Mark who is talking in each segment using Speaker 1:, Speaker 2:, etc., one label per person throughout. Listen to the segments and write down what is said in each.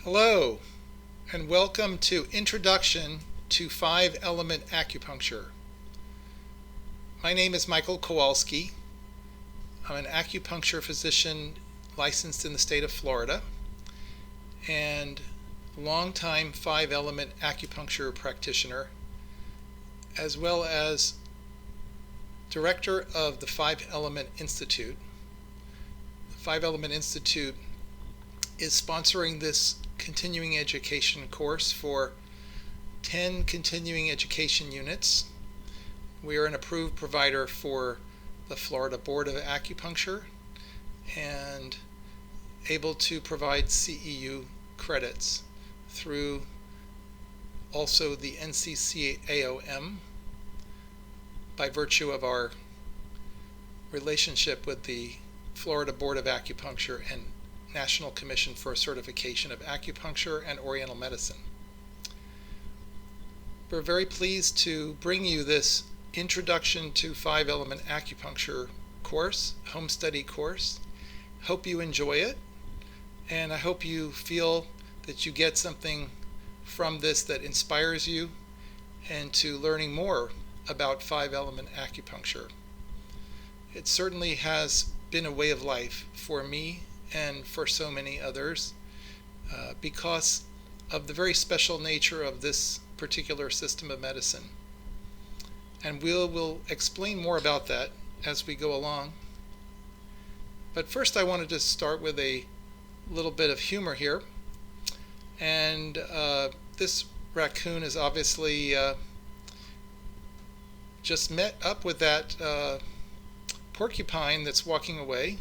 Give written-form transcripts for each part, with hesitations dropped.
Speaker 1: Hello, and welcome to Introduction to Five Element Acupuncture. My name is Michael Kowalski. I'm an acupuncture physician licensed in the state of Florida and longtime Five Element Acupuncture practitioner, as well as director of the Five Element Institute. The Five Element Institute is sponsoring this continuing education course for 10 continuing education units. We are an approved provider for the Florida Board of Acupuncture and able to provide CEU credits through also the NCCAOM by virtue of our relationship with the Florida Board of Acupuncture and National Commission for Certification of Acupuncture and Oriental Medicine. We're very pleased to bring you this Introduction to Five Element Acupuncture course, home study course. Hope you enjoy it, and I hope you feel that you get something from this that inspires you and to learning more about Five Element Acupuncture. It certainly has been a way of life for me and for so many others because of the very special nature of this particular system of medicine. And we'll explain more about that as we go along. But first I wanted to start with a little bit of humor here. And this raccoon is obviously just met up with that porcupine that's walking away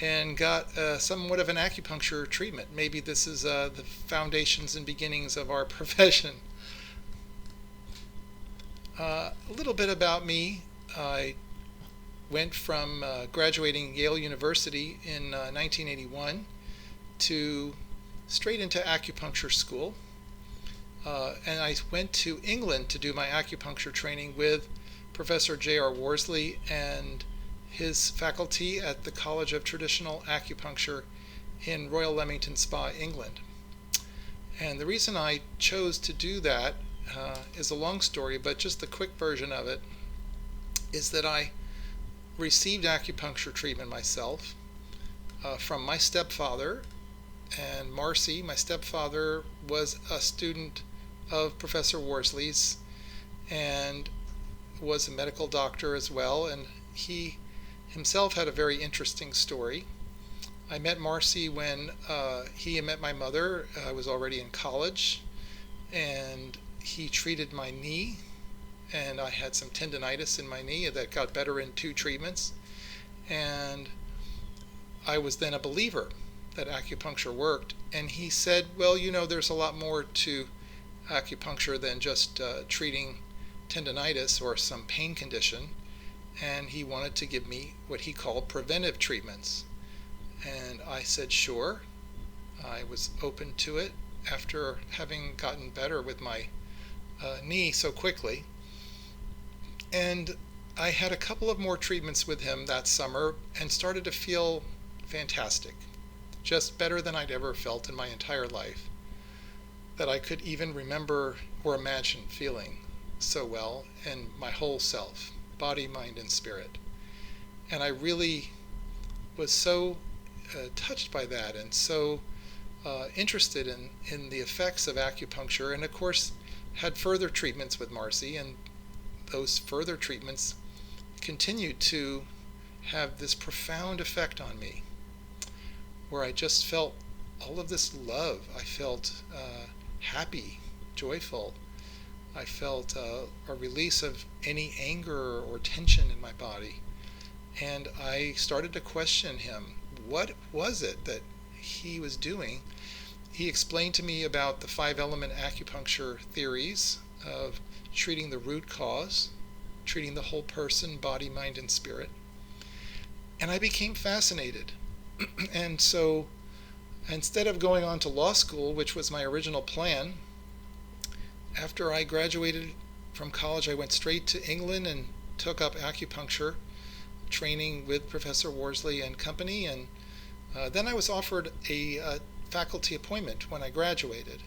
Speaker 1: and got somewhat of an acupuncture treatment. Maybe this is the foundations and beginnings of our profession. A little bit about me. I went from graduating Yale University in 1981 to straight into acupuncture school. And I went to England to do my acupuncture training with Professor J.R. Worsley and his faculty at the College of Traditional Acupuncture in Royal Leamington Spa, England. And the reason I chose to do that is a long story, but just the quick version of it is that I received acupuncture treatment myself from my stepfather. And Marcy, my stepfather, was a student of Professor Worsley's and was a medical doctor as well, and he himself had a very interesting story. I met Marcy when he met my mother. I was already in college, and he treated my knee, and I had some tendonitis in my knee that got better in 2 treatments. And I was then a believer that acupuncture worked, and he said, well, there's a lot more to acupuncture than just treating tendonitis or some pain condition. And he wanted to give me what he called preventive treatments. And I said, sure. I was open to it after having gotten better with my knee so quickly. And I had a couple of more treatments with him that summer and started to feel fantastic, just better than I'd ever felt in my entire life, that I could even remember or imagine feeling so well in my whole self. Body, mind, and spirit. And I really was so touched by that and so interested in the effects of acupuncture, and of course had further treatments with Marcy, and those further treatments continued to have this profound effect on me, where I just felt all of this love. I felt happy, joyful. I felt a release of any anger or tension in my body. And I started to question him. What was it that he was doing? He explained to me about the Five Element Acupuncture theories of treating the root cause, treating the whole person, body, mind, and spirit. And I became fascinated. And so instead of going on to law school, which was my original plan, after I graduated from college, I went straight to England and took up acupuncture training with Professor Worsley and company. And then I was offered a faculty appointment when I graduated.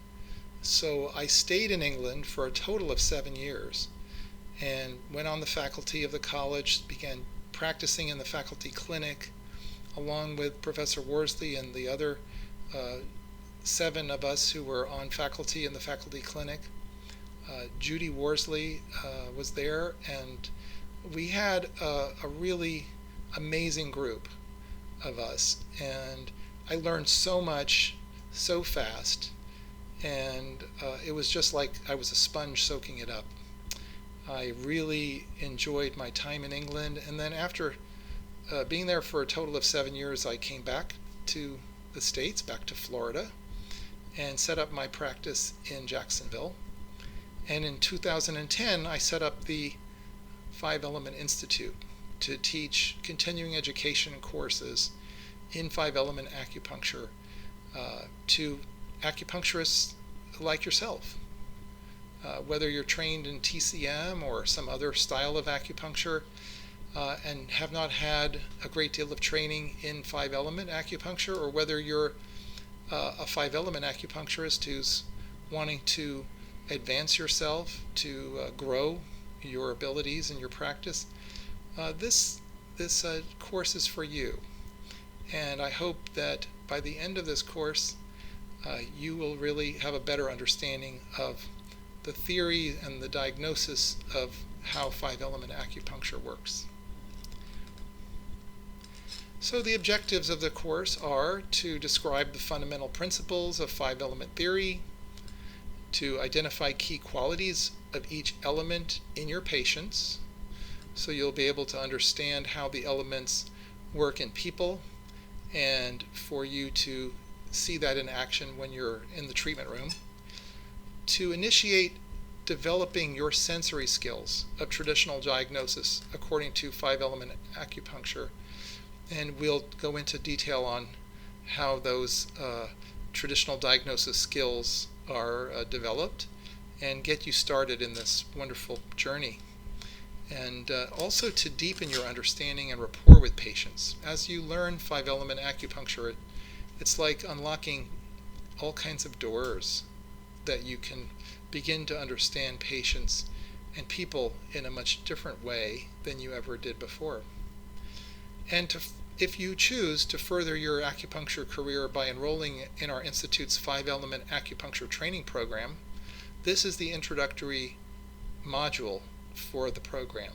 Speaker 1: So I stayed in England for a total of 7 years and went on the faculty of the college, began practicing in the faculty clinic along with Professor Worsley and the other 7 of us who were on faculty in the faculty clinic. Judy Worsley was there, and we had a really amazing group of us, and I learned so much so fast, and it was just like I was a sponge soaking it up. I really enjoyed my time in England, and then after being there for a total of 7 years, I came back to the States, back to Florida, and set up my practice in Jacksonville. And in 2010, I set up the Five Element Institute to teach continuing education courses in Five Element Acupuncture to acupuncturists like yourself. Whether you're trained in TCM or some other style of acupuncture and have not had a great deal of training in Five Element Acupuncture, or whether you're a Five Element acupuncturist who's wanting to advance yourself, to grow your abilities in your practice, this course is for you. And I hope that by the end of this course, you will really have a better understanding of the theory and the diagnosis of how Five Element Acupuncture works. So the objectives of the course are to describe the fundamental principles of Five Element theory, to identify key qualities of each element in your patients, so you'll be able to understand how the elements work in people, and for you to see that in action when you're in the treatment room, to initiate developing your sensory skills of traditional diagnosis according to Five Element Acupuncture, and we'll go into detail on how those traditional diagnosis skills are developed and get you started in this wonderful journey. And also to deepen your understanding and rapport with patients. As you learn Five Element Acupuncture, it's like unlocking all kinds of doors that you can begin to understand patients and people in a much different way than you ever did before. And if you choose to further your acupuncture career by enrolling in our Institute's Five Element Acupuncture Training Program, this is the introductory module for the program.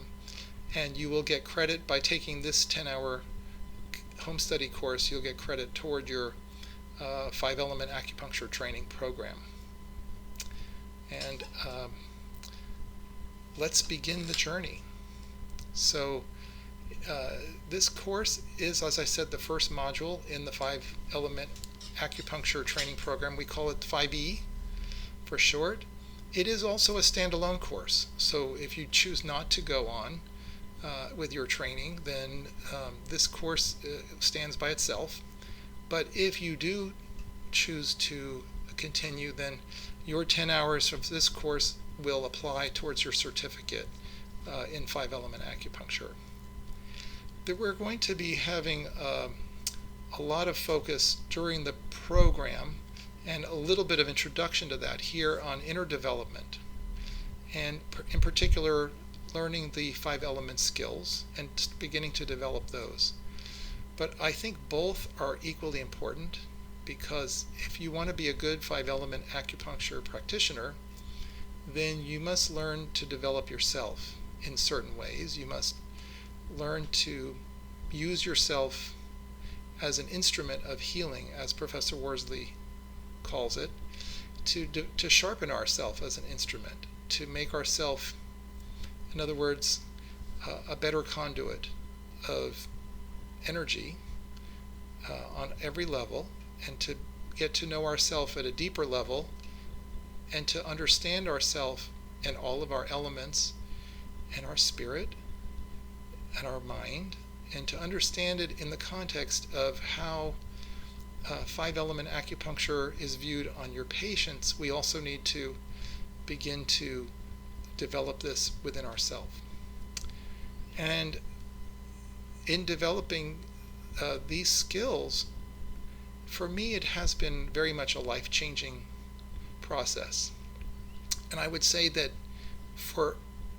Speaker 1: And you will get credit by taking this 10-hour home study course. You'll get credit toward your Five Element Acupuncture Training Program. And let's begin the journey. So this course is, as I said, the first module in the Five Element Acupuncture Training Program. We call it 5E for short. It is also a standalone course. So if you choose not to go on with your training, then this course stands by itself. But if you do choose to continue, then your 10 hours of this course will apply towards your certificate in Five Element Acupuncture. We're going to be having a lot of focus during the program and a little bit of introduction to that here on inner development, and in particular learning the Five Element skills and beginning to develop those. But I think both are equally important, because if you want to be a good Five Element Acupuncture practitioner, then you must learn to develop yourself in certain ways. You must learn to use yourself as an instrument of healing, as Professor Worsley calls it, to sharpen ourselves as an instrument, to make ourselves, in other words, a better conduit of energy on every level, and to get to know ourselves at a deeper level, and to understand ourselves and all of our elements and our spirit and our mind, and to understand it in the context of how Five Element Acupuncture is viewed on your patients. We also need to begin to develop this within ourselves. And in developing these skills, For me, it has been very much a life-changing process. And I would say that for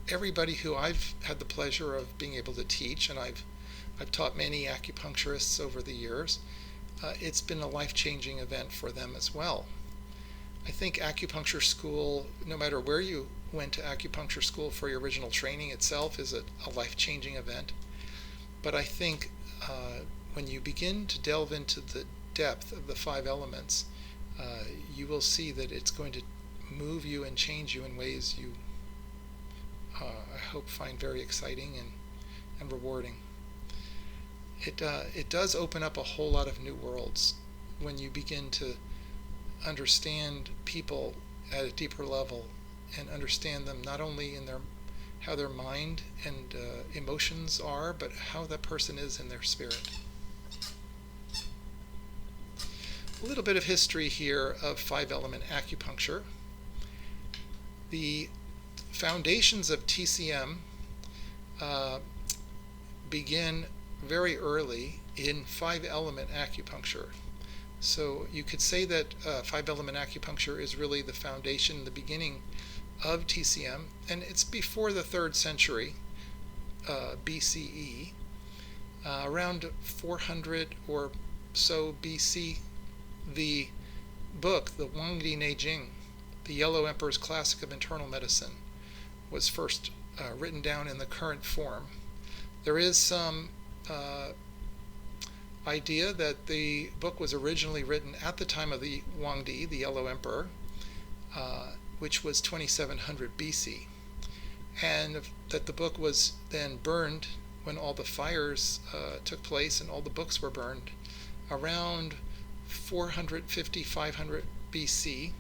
Speaker 1: everybody who I've had the pleasure of being able to teach, and I've taught many acupuncturists over the years, it's been a life-changing event for them as well. I think acupuncture school, no matter where you went to acupuncture school for your original training itself, is a life-changing event. But I think when you begin to delve into the depth of the five elements, you will see that it's going to move you and change you in ways you, I hope, find very exciting and rewarding. It does open up a whole lot of new worlds when you begin to understand people at a deeper level and understand them not only in how their mind and emotions are, but how that person is in their spirit. A little bit of history here of Five Element Acupuncture. The foundations of TCM begin very early in Five Element Acupuncture. So you could say that Five Element Acupuncture is really the foundation, the beginning of TCM, and it's before the 3rd century BCE. Around 400 or so BC, the book, the Huangdi Neijing, the Yellow Emperor's Classic of Internal Medicine, was first written down in the current form. There is some idea that the book was originally written at the time of the Huangdi, the Yellow Emperor, which was 2700 BC, and that the book was then burned when all the fires took place and all the books were burned around 450, 500 BC,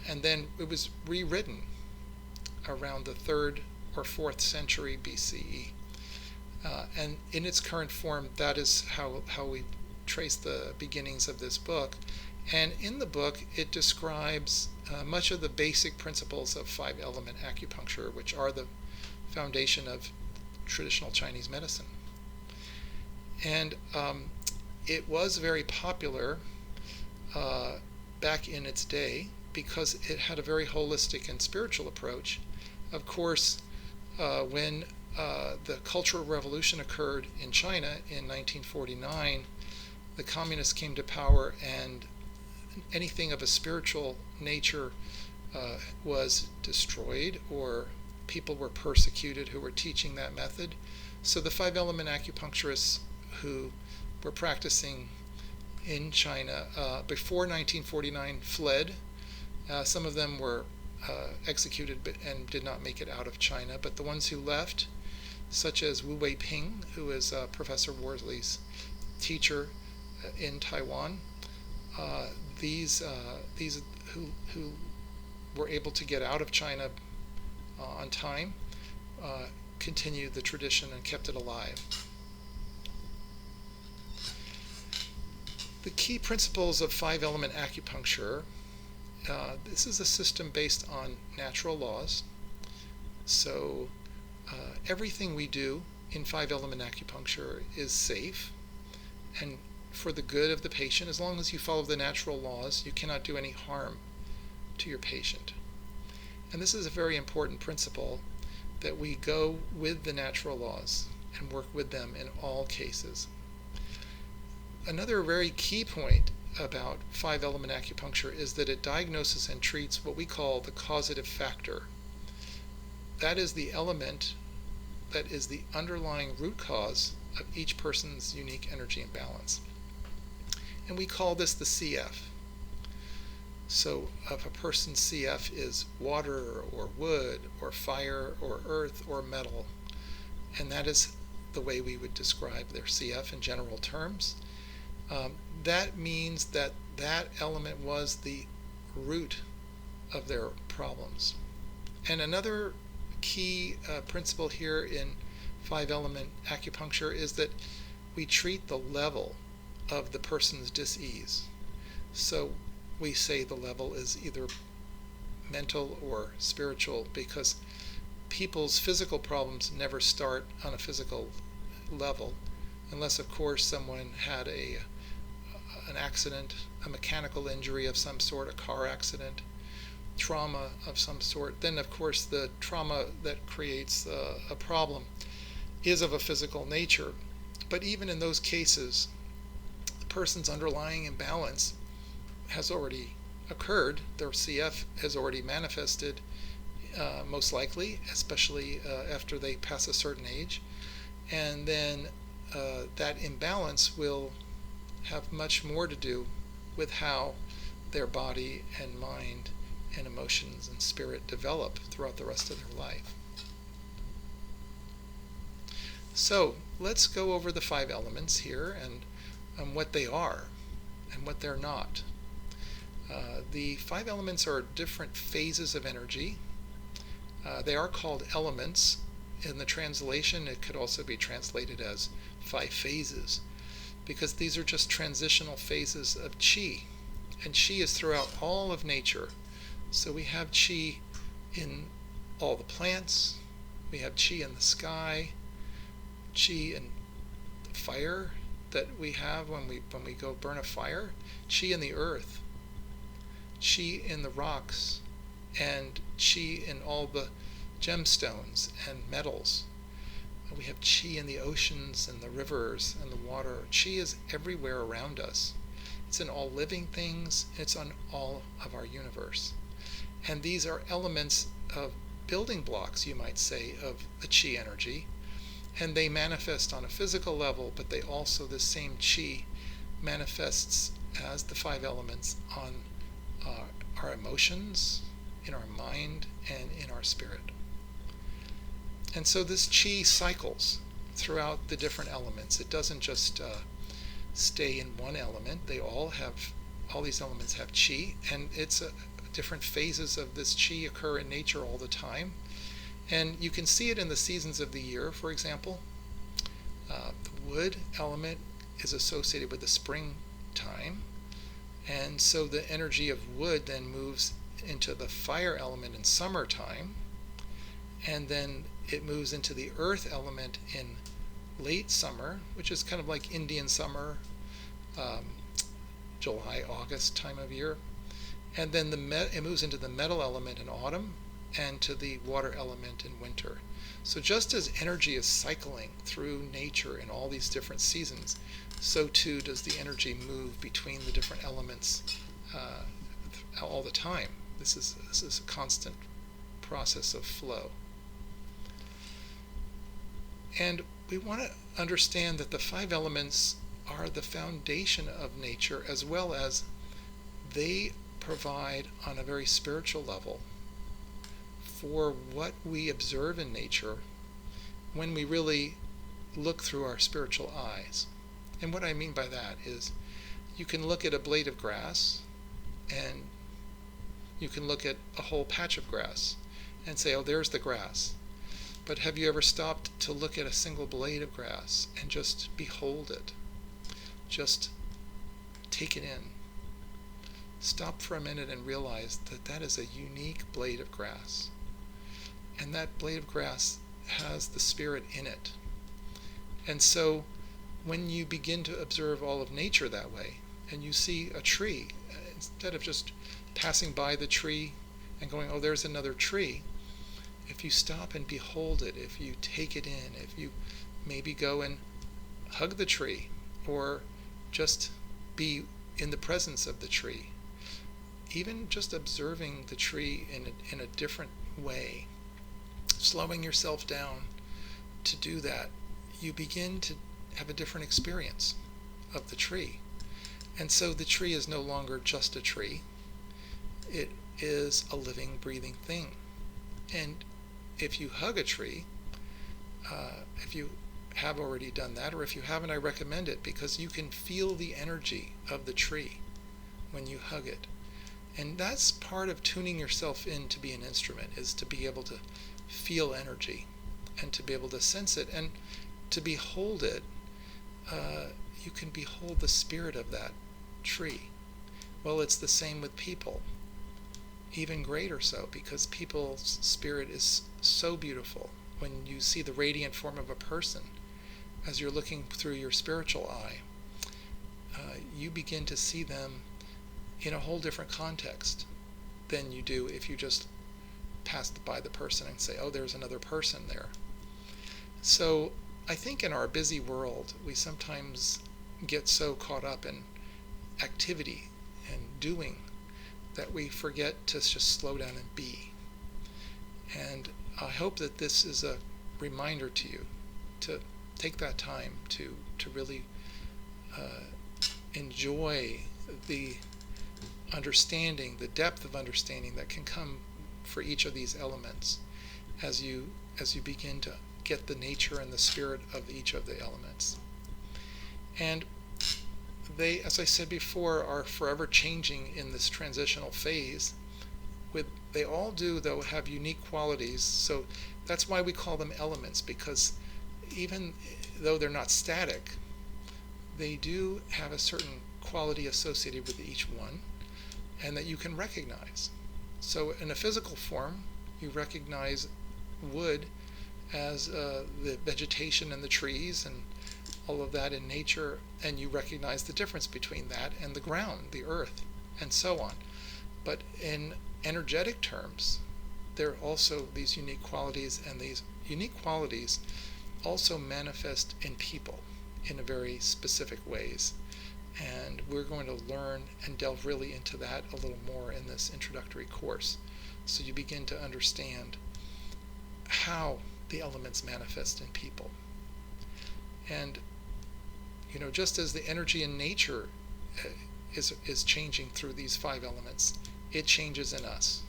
Speaker 1: and then it was rewritten around the 3rd or 4th century BCE. And in its current form, that is how we trace the beginnings of this book. And in the book, it describes much of the basic principles of Five Element Acupuncture, which are the foundation of traditional Chinese medicine. And it was very popular back in its day because it had a very holistic and spiritual approach. Of course, when the Cultural Revolution occurred in China in 1949, the communists came to power, and anything of a spiritual nature was destroyed, or people were persecuted who were teaching that method. So the Five Element Acupuncturists who were practicing in China before 1949 fled. Some of them were executed and did not make it out of China, but the ones who left, such as Wu Weiping, who is Professor Worsley's teacher in Taiwan, these who were able to get out of China on time continued the tradition and kept it alive. The key principles of Five Element Acupuncture, this is a system based on natural laws. So everything we do in Five Element Acupuncture is safe and for the good of the patient. As long as you follow the natural laws, you cannot do any harm to your patient. And this is a very important principle, that we go with the natural laws and work with them in all cases. Another very key point about Five Element Acupuncture is that it diagnoses and treats what we call the causative factor. That is the element that is the underlying root cause of each person's unique energy imbalance. And we call this the CF. So if a person's CF is water or wood or fire or earth or metal, and that is the way we would describe their CF in general terms, that means that that element was the root of their problems. And another key principle here in Five Element Acupuncture is that we treat the level of the person's dis-ease. So we say the level is either mental or spiritual, because people's physical problems never start on a physical level, unless of course someone had an accident, a mechanical injury of some sort, a car accident, trauma of some sort, then of course the trauma that creates a problem is of a physical nature. But even in those cases, the person's underlying imbalance has already occurred. Their CF has already manifested, most likely, especially after they pass a certain age. And then that imbalance will have much more to do with how their body and mind and emotions and spirit develop throughout the rest of their life. So let's go over the 5 elements here and what they are and what they're not. The 5 elements are different phases of energy. They are called elements. In the translation, it could also be translated as 5 phases, because these are just transitional phases of qi. And qi is throughout all of nature. So we have qi in all the plants, we have qi in the sky, qi in the fire that we have when we go burn a fire, qi in the earth, qi in the rocks, and qi in all the gemstones and metals. We have qi in the oceans and the rivers and the water. Qi is everywhere around us. It's in all living things. It's on all of our universe. And these are elements of building blocks, you might say, of the qi energy. And they manifest on a physical level, but they also, the same qi manifests as the 5 elements on our emotions, in our mind, and in our spirit. And so this qi cycles throughout the different elements. It doesn't just stay in one element. All these elements have qi, and it's different phases of this qi occur in nature all the time. And you can see it in the seasons of the year, for example. The wood element is associated with the springtime, and so the energy of wood then moves into the fire element in summertime, and then it moves into the earth element in late summer, which is kind of like Indian summer, July, August time of year. And then it moves into the metal element in autumn and to the water element in winter. So just as energy is cycling through nature in all these different seasons, so too does the energy move between the different elements all the time. This is a constant process of flow. And we want to understand that the 5 elements are the foundation of nature, as well as they provide on a very spiritual level for what we observe in nature when we really look through our spiritual eyes. And what I mean by that is, you can look at a blade of grass and you can look at a whole patch of grass and say, oh, there's the grass. But have you ever stopped to look at a single blade of grass and just behold it? Just take it in. Stop for a minute and realize that that is a unique blade of grass. And that blade of grass has the spirit in it. And so when you begin to observe all of nature that way, and you see a tree, instead of just passing by the tree and going, oh, there's another tree, if you stop and behold it, if you take it in, if you maybe go and hug the tree, or just be in the presence of the tree, even just observing the tree in a different way, slowing yourself down to do that, you begin to have a different experience of the tree. And so the tree is no longer just a tree. It is a living, breathing thing. And if you hug a tree, if you have already done that, or if you haven't, I recommend it, because you can feel the energy of the tree when you hug it. And that's part of tuning yourself in to be an instrument, is to be able to feel energy and to be able to sense it and to behold it. You can behold the spirit of that tree. Well, it's the same with people, even greater so, because people's spirit is so beautiful. When you see the radiant form of a person, as you're looking through your spiritual eye, you begin to see them in a whole different context than you do if you just pass by the person and say, oh, there's another person there. So I think in our busy world, we sometimes get so caught up in activity and doing that we forget to just slow down and be. And I hope that this is a reminder to you to take that time to really enjoy the understanding, the depth of understanding that can come for each of these elements as you begin to get the nature and the spirit of each of the elements. And they, as I said before, are forever changing in this transitional phase. They all do, though, have unique qualities. So that's why we call them elements, because even though they're not static, they do have a certain quality associated with each one, and that you can recognize. So in a physical form, you recognize wood as the vegetation and the trees and all of that in nature, and you recognize the difference between that and the ground, the earth, and so on. But in energetic terms, there are also these unique qualities, and these unique qualities also manifest in people in a very specific ways. And we're going to learn and delve really into that a little more in this introductory course, so you begin to understand how the elements manifest in people. And just as the energy in nature is changing through these 5 elements, it changes in us.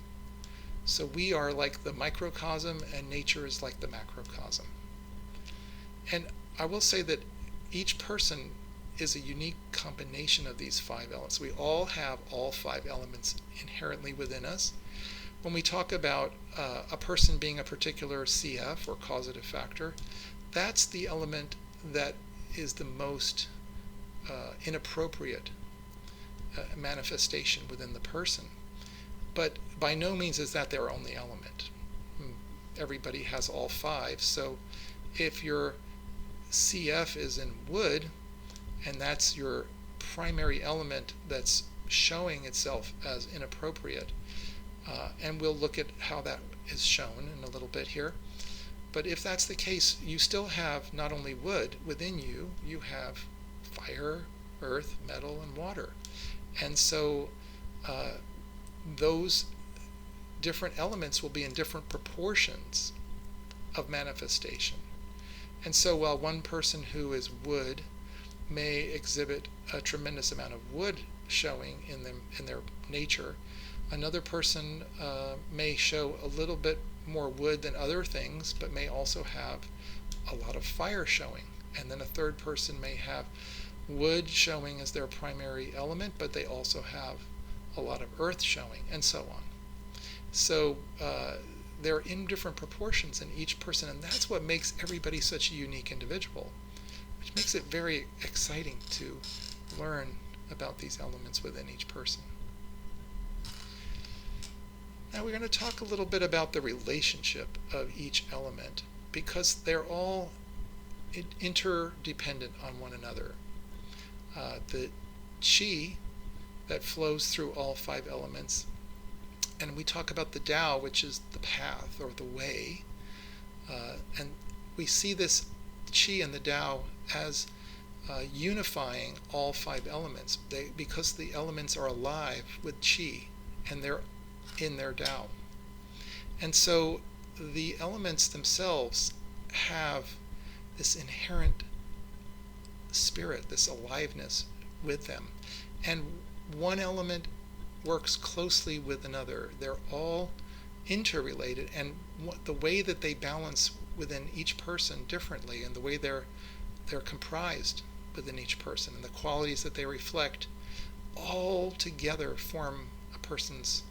Speaker 1: So we are like the microcosm, and nature is like the macrocosm. And I will say that each person is a unique combination of these 5 elements. We all have all 5 elements inherently within us. When we talk about a person being a particular CF or causative factor, that's the element that is the most inappropriate manifestation within the person. But by no means is that their only element. Everybody has all 5. So if your CF is in wood, and that's your primary element that's showing itself as inappropriate, and we'll look at how that is shown in a little bit here. But if that's the case, you still have not only wood within you, you have fire, earth, metal, and water. And so those different elements will be in different proportions of manifestation. And so while one person who is wood may exhibit a tremendous amount of wood showing in their nature, another person may show a little bit more wood than other things, but may also have a lot of fire showing. And then a third person may have wood showing as their primary element, but they also have a lot of earth showing, and so on. So they're in different proportions in each person, and that's what makes everybody such a unique individual, which makes it very exciting to learn about these elements within each person. Now we're going to talk a little bit about the relationship of each element, because they're all interdependent on one another. The chi that flows through all 5 elements, and we talk about the Tao, which is the path or the way, and we see this chi and the Tao as unifying all 5 elements, because the elements are alive with chi, and they're in their Tao. And so the elements themselves have this inherent spirit, this aliveness with them. And one element works closely with another. They're all interrelated, and the way that they balance within each person differently, and the way they're comprised within each person, and the qualities that they reflect, all together form a person's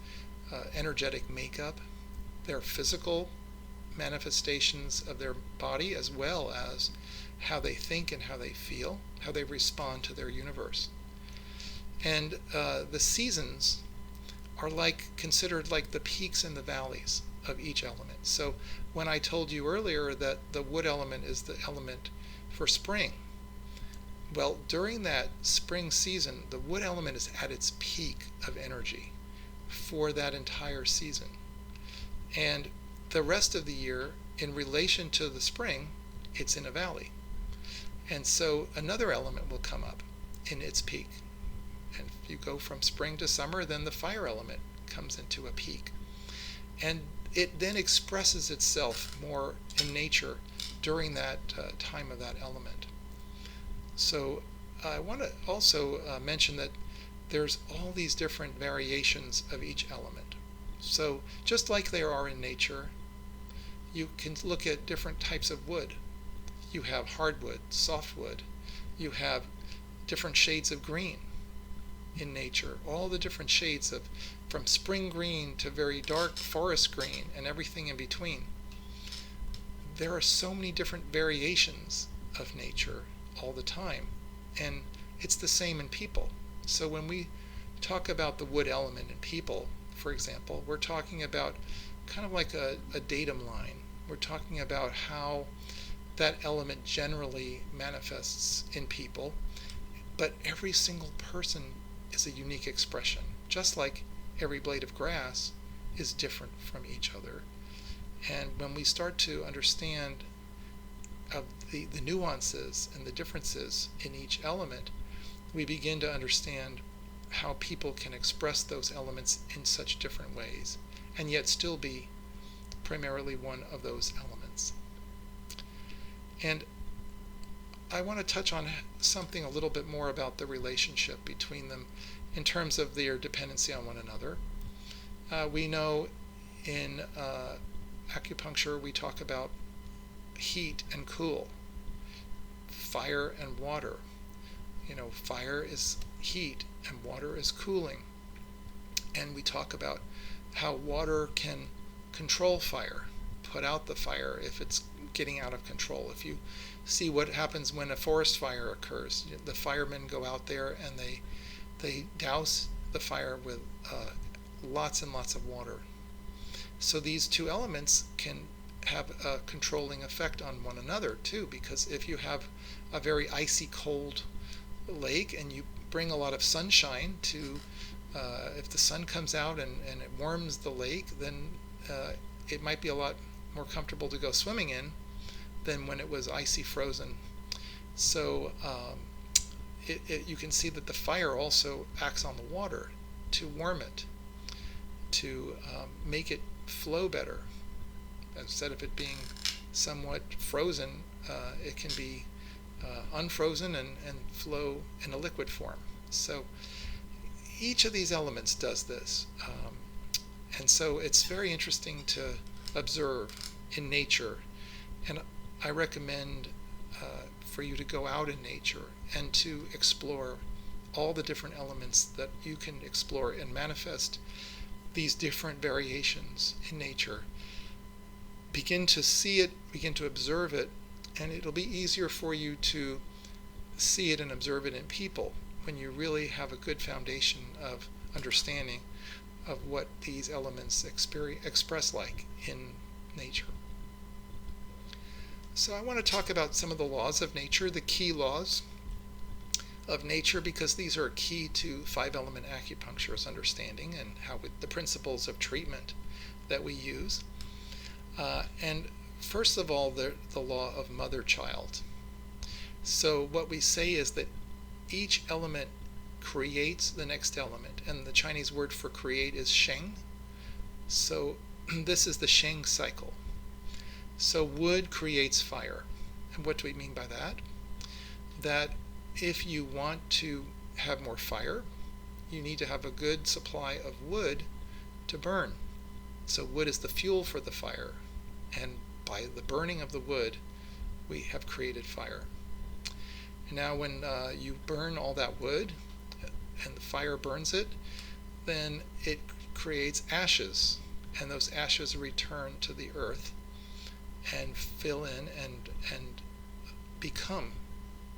Speaker 1: energetic makeup, their physical manifestations of their body, as well as how they think and how they feel, how they respond to their universe. And the seasons are considered like the peaks and the valleys of each element. So when I told you earlier that the wood element is the element for spring, Well, during that spring season, the wood element is at its peak of energy for that entire season. And the rest of the year, in relation to the spring, it's in a valley. And so another element will come up in its peak. And if you go from spring to summer, then the fire element comes into a peak. And it then expresses itself more in nature during that time of that element. So I want to also mention that there's all these different variations of each element. So just like there are in nature, you can look at different types of wood. You have hardwood, softwood. You have different shades of green in nature, all the different shades of from spring green to very dark forest green and everything in between. There are so many different variations of nature all the time, and it's the same in people. So when we talk about the wood element in people, for example, we're talking about kind of like a datum line. We're talking about how that element generally manifests in people, but every single person is a unique expression, just like every blade of grass is different from each other. And when we start to understand of the nuances and the differences in each element, we begin to understand how people can express those elements in such different ways and yet still be primarily one of those elements. And I want to touch on something a little bit more about the relationship between them in terms of their dependency on one another. We know in acupuncture we talk about heat and cool, fire and water. Fire is heat and water is cooling. And we talk about how water can control fire, put out the fire if it's getting out of control. If you see what happens when a forest fire occurs, the firemen go out there and they douse the fire with lots and lots of water. So these two elements can have a controlling effect on one another too, because if you have a very icy cold lake and you bring a lot of sunshine to, if the sun comes out and it warms the lake, then it might be a lot more comfortable to go swimming in than when it was icy frozen. So you can see that the fire also acts on the water to warm it, to make it flow better. Instead of it being somewhat frozen, it can be unfrozen and flow in a liquid form. So each of these elements does this. And so it's very interesting to observe in nature. And I recommend for you to go out in nature and to explore all the different elements that you can explore and manifest these different variations in nature. Begin to see it, begin to observe it, and it'll be easier for you to see it and observe it in people when you really have a good foundation of understanding of what these elements express like in nature. So I want to talk about some of the laws of nature, the key laws of nature, because these are key to Five Element Acupuncture's understanding and how the principles of treatment that we use. And first of all, the law of mother-child. So what we say is that each element creates the next element, and the Chinese word for create is sheng. So this is the sheng cycle. So wood creates fire. And what do we mean by that? That if you want to have more fire, you need to have a good supply of wood to burn. So wood is the fuel for the fire, and by the burning of the wood, we have created fire. And now when you burn all that wood, and the fire burns it, then it creates ashes, and those ashes return to the earth and fill in and become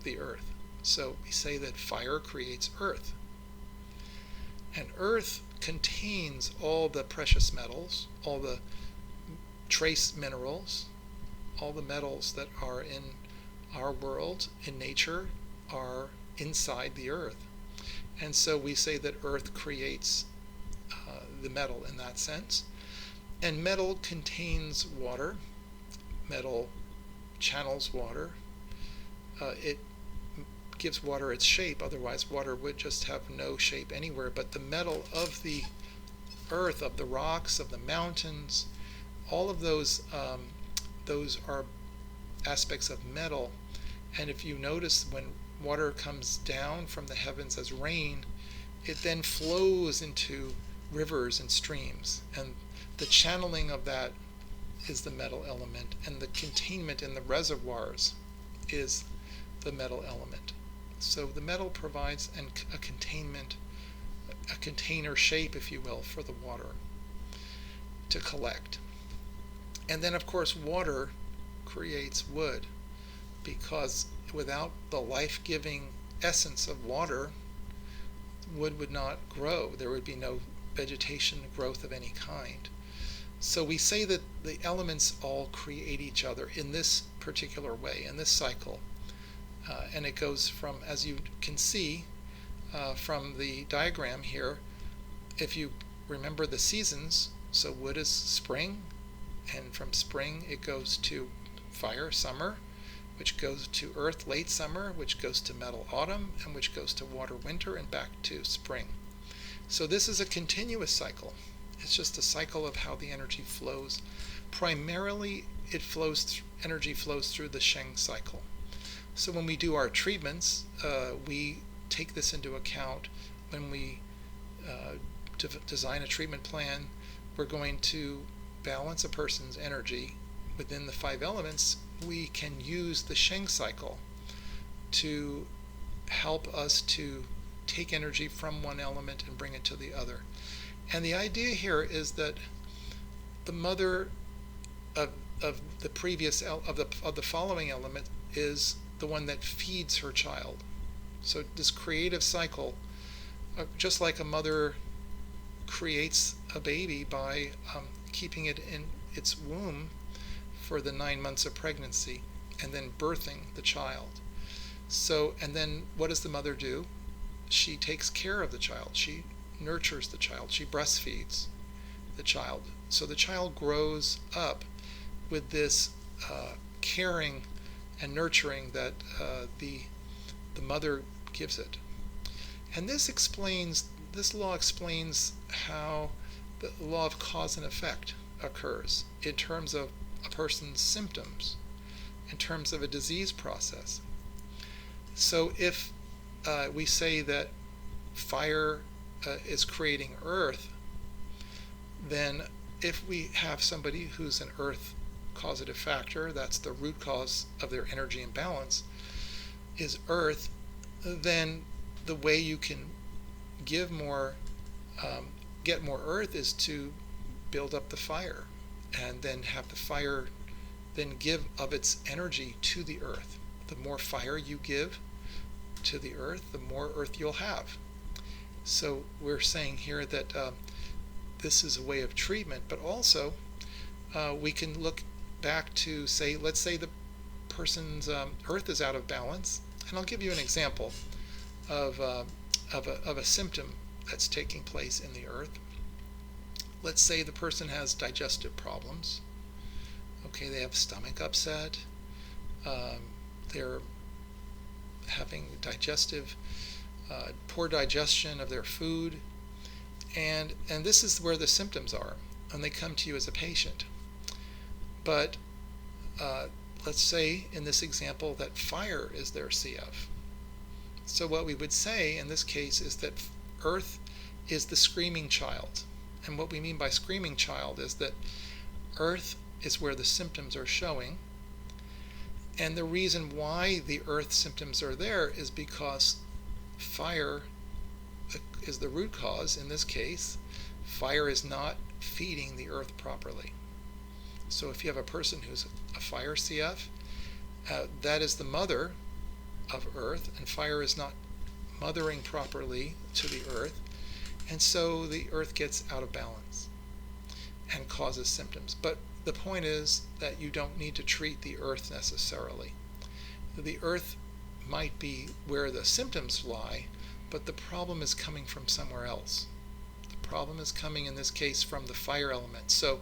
Speaker 1: the earth. So we say that fire creates earth. And earth contains all the precious metals, all the trace minerals, all the metals that are in our world, in nature, are inside the earth. And so we say that earth creates the metal in that sense. And metal contains water. Metal channels water. It gives water its shape. Otherwise, water would just have no shape anywhere. But the metal of the earth, of the rocks, of the mountains, all of those are aspects of metal. And if you notice, when water comes down from the heavens as rain, it then flows into rivers and streams. And the channeling of that is the metal element. And the containment in the reservoirs is the metal element. So the metal provides a containment, a container shape, if you will, for the water to collect. And then, of course, water creates wood, because without the life-giving essence of water, wood would not grow. There would be no vegetation growth of any kind. So we say that the elements all create each other in this particular way, in this cycle. And it goes from, as you can see from the diagram here, if you remember the seasons, so wood is spring, and from spring it goes to fire, summer, which goes to earth, late summer, which goes to metal, autumn, and which goes to water, winter, and back to spring. So this is a continuous cycle. It's just a cycle of how the energy flows. Primarily, energy flows through the Sheng cycle. So when we do our treatments, we take this into account when we design a treatment plan. We're going to balance a person's energy within the 5 elements. We can use the Sheng cycle to help us to take energy from one element and bring it to the other. And the idea here is that the mother of the previous of the following element is the one that feeds her child. So this creative cycle, just like a mother creates a baby by keeping it in its womb for the 9 months of pregnancy and then birthing the child. So, and then what does the mother do? She takes care of the child. She nurtures the child. She breastfeeds the child. So the child grows up with this caring and nurturing that the mother gives it. And this law explains how the law of cause and effect occurs in terms of a person's symptoms, in terms of a disease process. So if we say that fire is creating earth, then if we have somebody who's an earth causative factor, that's the root cause of their energy imbalance, is earth, then the way you can give more, get more earth is to build up the fire, and then have the fire then give of its energy to the earth. The more fire you give to the earth, the more earth you'll have. So we're saying here that this is a way of treatment, but also we can look back to say, let's say the person's earth is out of balance, and I'll give you an example of a symptom that's taking place in the earth. Let's say the person has digestive problems. Okay, they have stomach upset. They're having poor digestion of their food, and this is where the symptoms are, and they come to you as a patient. But let's say in this example that fire is their CF. So what we would say in this case is that earth is the screaming child. And what we mean by screaming child is that earth is where the symptoms are showing. And the reason why the earth symptoms are there is because fire is the root cause in this case. Fire is not feeding the earth properly. So if you have a person who's a fire CF, that is the mother of earth, and fire is not mothering properly to the earth, and so the earth gets out of balance and causes symptoms. But the point is that you don't need to treat the earth necessarily. The earth might be where the symptoms lie, but the problem is coming from somewhere else. The problem is coming, in this case, from the fire element. So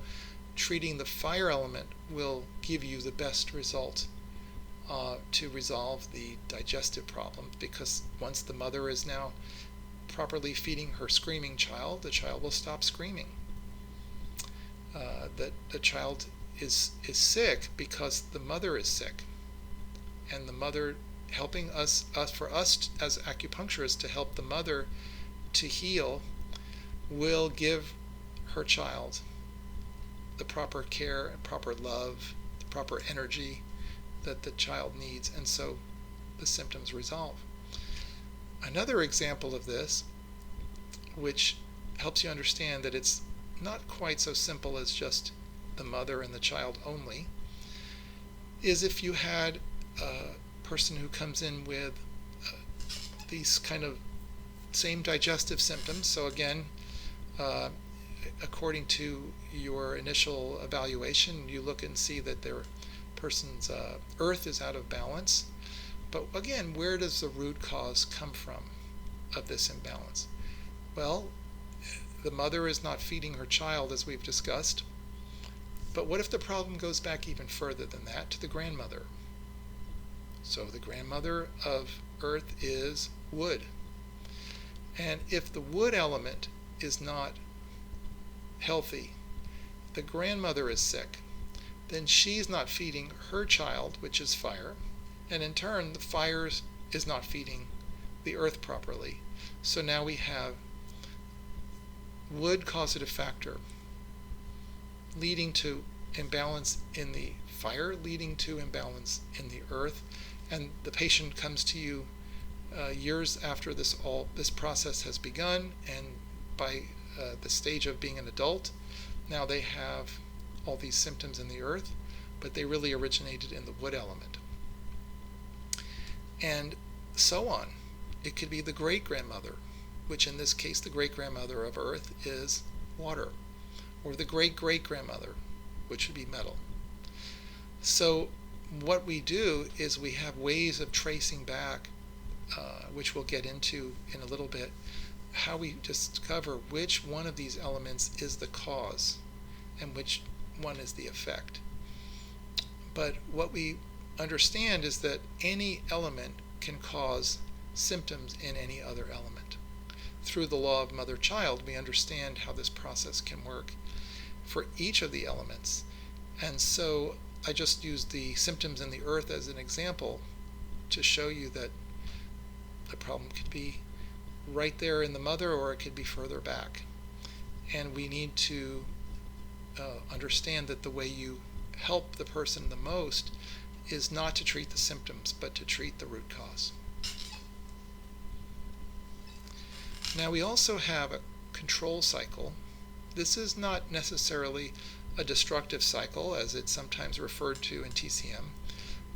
Speaker 1: treating the fire element will give you the best result to resolve the digestive problem, because once the mother is now properly feeding her screaming child, the child will stop screaming. That the child is sick because the mother is sick, and the mother helping us as acupuncturists to help the mother to heal will give her child the proper care and proper love, the proper energy that the child needs, and so the symptoms resolve. Another example of this, which helps you understand that it's not quite so simple as just the mother and the child only, is if you had a person who comes in with these kind of same digestive symptoms. So again, according to your initial evaluation, you look and see that their person's earth is out of balance. But again, where does the root cause come from of this imbalance? Well, the mother is not feeding her child, as we've discussed. But what if the problem goes back even further than that, to the grandmother? So the grandmother of earth is wood. And if the wood element is not healthy, the grandmother is sick, then she's not feeding her child, which is fire, and in turn the fire is not feeding the earth properly. So now we have wood causative factor leading to imbalance in the fire, leading to imbalance in the earth, and the patient comes to you years after this process has begun, and by the stage of being an adult, now they have all these symptoms in the earth, but they really originated in the wood element. And so on. It could be the great-grandmother, which in this case the great-grandmother of earth is water, or the great-great-grandmother, which would be metal. So what we do is we have ways of tracing back, which we'll get into in a little bit, how we discover which one of these elements is the cause and which one is the effect. But what we understand is that any element can cause symptoms in any other element. Through the law of mother-child, we understand how this process can work for each of the elements. And so I just used the symptoms in the earth as an example to show you that the problem could be right there in the mother, or it could be further back. And we need to understand that the way you help the person the most is not to treat the symptoms, but to treat the root cause. Now we also have a control cycle. This is not necessarily a destructive cycle, as it's sometimes referred to in TCM,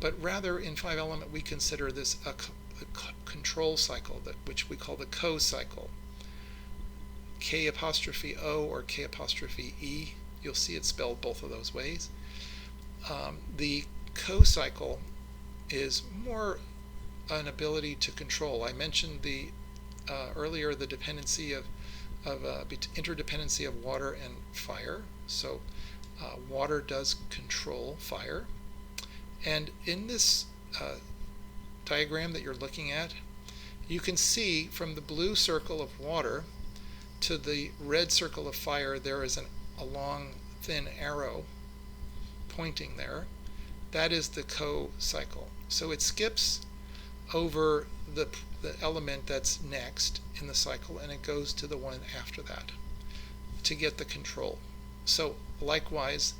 Speaker 1: but rather in 5 element we consider this a control cycle, which we call the co-cycle. K'(O) or K'(E). You'll see it spelled both of those ways. The co-cycle is more an ability to control. I mentioned earlier the dependency of interdependency of water and fire. So water does control fire. And in this diagram that you're looking at, you can see from the blue circle of water to the red circle of fire, there is a long, thin arrow pointing there. That is the co-cycle. So it skips over the element that's next in the cycle, and it goes to the one after that to get the control. So likewise,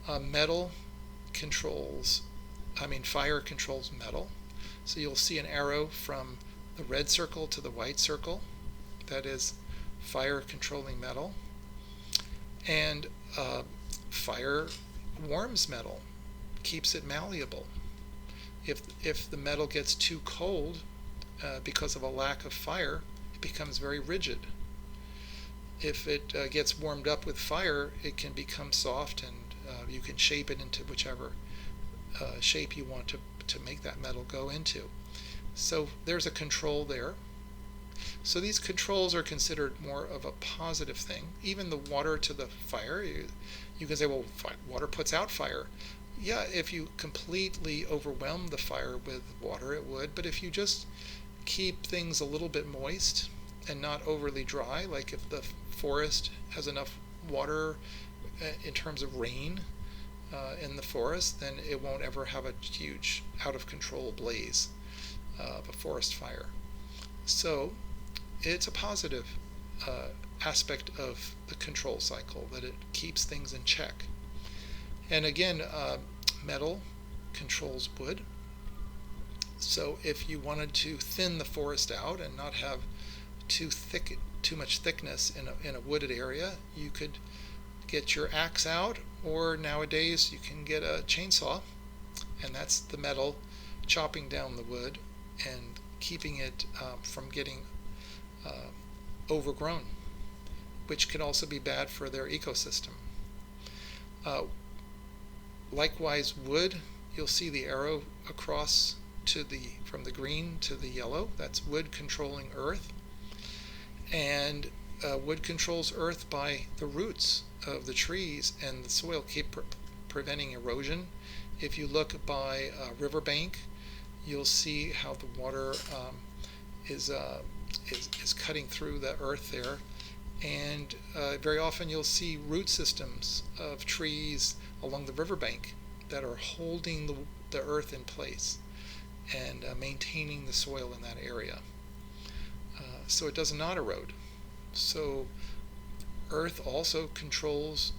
Speaker 1: fire controls metal. So you'll see an arrow from the red circle to the white circle. That is fire controlling metal. And fire warms metal, keeps it malleable. If the metal gets too cold because of a lack of fire, it becomes very rigid. If it gets warmed up with fire, it can become soft, and you can shape it into whichever shape you want to make that metal go into. So there's a control there. So these controls are considered more of a positive thing. Even the water to the fire, you can say, well, water puts out fire. Yeah, if you completely overwhelm the fire with water, it would. But if you just keep things a little bit moist and not overly dry, like if the forest has enough water in terms of rain in the forest, then it won't ever have a huge out of control blaze of a forest fire. So it's a positive aspect of the control cycle, that it keeps things in check. And again, metal controls wood. So if you wanted to thin the forest out and not have too much thickness in a wooded area, you could get your axe out, or nowadays you can get a chainsaw, and that's the metal chopping down the wood and keeping it from getting overgrown, which can also be bad for their ecosystem. Likewise, wood, you'll see the arrow across from the green to the yellow. That's wood controlling earth. And wood controls earth by the roots of the trees and the soil keep preventing erosion. If you look by a riverbank, you'll see how the water is cutting through the earth there. And very often you'll see root systems of trees along the riverbank that are holding the earth in place and maintaining the soil in that area, so it does not erode. So earth also controls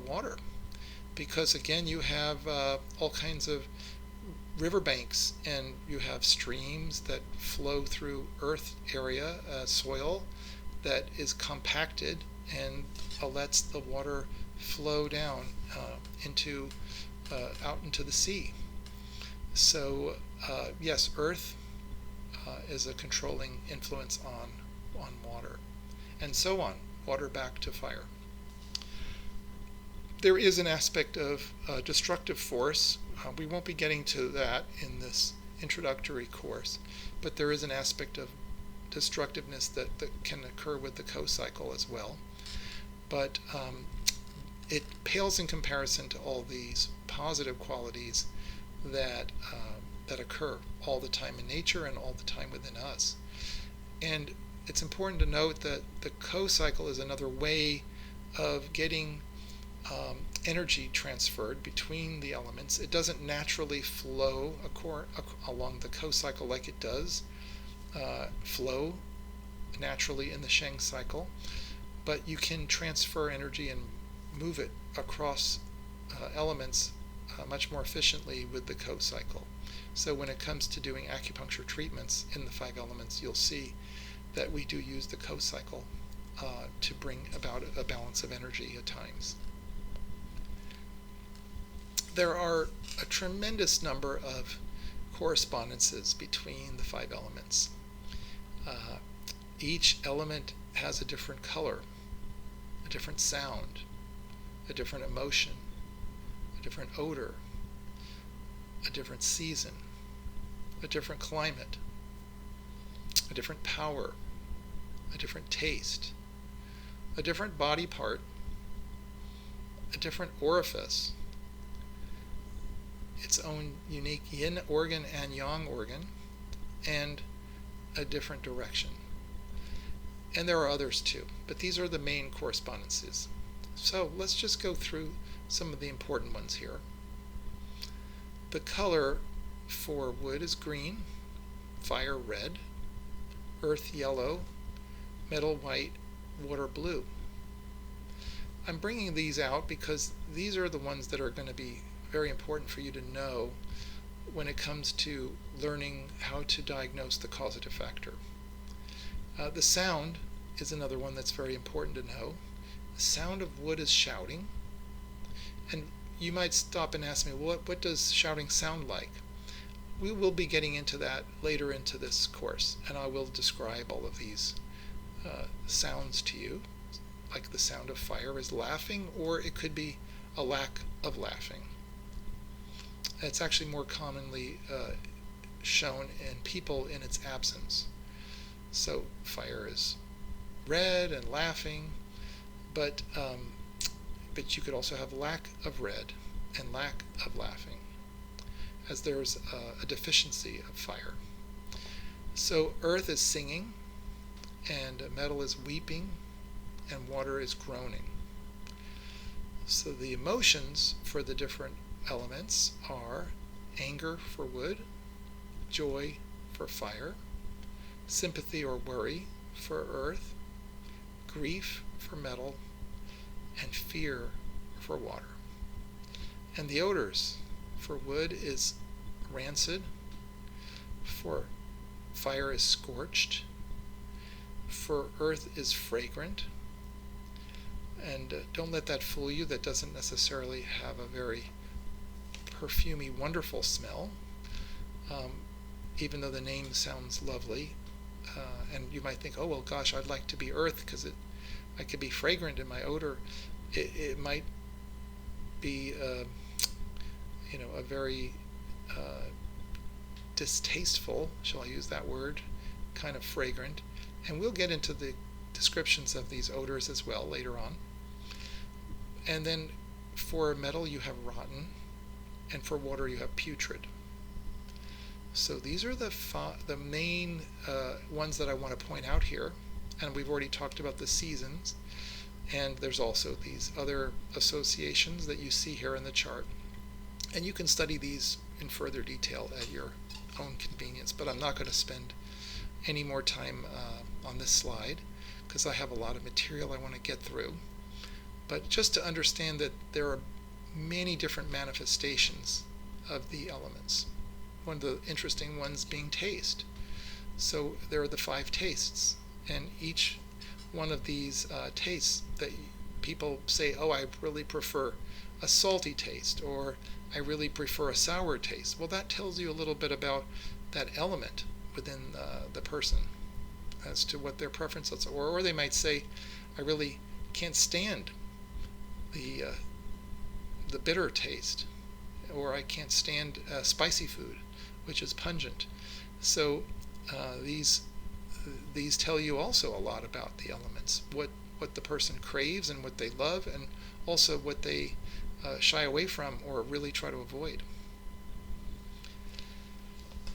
Speaker 1: water, because again you have all kinds of riverbanks, and you have streams that flow through earth area, soil that is compacted and lets the water flow down out into the sea. So yes, earth is a controlling influence on water, and so on, water back to fire. There is an aspect of destructive force. We won't be getting to that in this introductory course, but there is an aspect of destructiveness that can occur with the co-cycle as well. But it pales in comparison to all these positive qualities that occur all the time in nature and all the time within us. And it's important to note that the co-cycle is another way of getting energy transferred between the elements. It doesn't naturally flow along the co-cycle like it does flow naturally in the Sheng cycle, but you can transfer energy and move it across elements much more efficiently with the co-cycle. So when it comes to doing acupuncture treatments in the 5 elements, you'll see that we do use the co-cycle to bring about a balance of energy at times. There are a tremendous number of correspondences between the 5 elements. Each element has a different color, a different sound, a different emotion, a different odor, a different season, a different climate, a different power, a different taste, a different body part, a different orifice, its own unique yin organ and yang organ, and a different direction. And there are others too, but these are the main correspondences. So let's just go through some of the important ones here. The color for wood is green, fire red, earth yellow, metal white, water blue. I'm bringing these out because these are the ones that are going to be very important for you to know when it comes to learning how to diagnose the causative factor. The sound is another one that's very important to know. The sound of wood is shouting. And you might stop and ask me, what does shouting sound like? We will be getting into that later into this course, and I will describe all of these sounds to you. Like the sound of fire is laughing, or it could be a lack of laughing. It's actually more commonly shown in people in its absence. So fire is red and laughing, but you could also have lack of red and lack of laughing, as there's a deficiency of fire. So earth is singing, and metal is weeping, and water is groaning. So the emotions for the different elements are anger for wood, joy for fire, sympathy or worry for earth, grief for metal, and fear for water. And the odors for wood is rancid, for fire is scorched, for earth is fragrant. And don't let that fool you. That doesn't necessarily have a very perfumey, wonderful smell, even though the name sounds lovely. And you might think, oh, well, gosh, I'd like to be earth because I could be fragrant in my odor. It might be, a very distasteful, shall I use that word, kind of fragrant. And we'll get into the descriptions of these odors as well later on. And then for metal you have rotten, and for water you have putrid. So these are the main ones that I want to point out here. And we've already talked about the seasons, and there's also these other associations that you see here in the chart. And you can study these in further detail at your own convenience, but I'm not going to spend any more time on this slide because I have a lot of material I want to get through. But just to understand that there are many different manifestations of the elements. One of the interesting ones being taste. So there are the 5 tastes, and each one of these tastes that people say, oh, I really prefer a salty taste, or I really prefer a sour taste. Well, that tells you a little bit about that element within the person as to what their preferences are. Or they might say, I really can't stand the bitter taste, or I can't stand spicy food, which is pungent. So these tell you also a lot about the elements, what the person craves and what they love, and also what they shy away from or really try to avoid.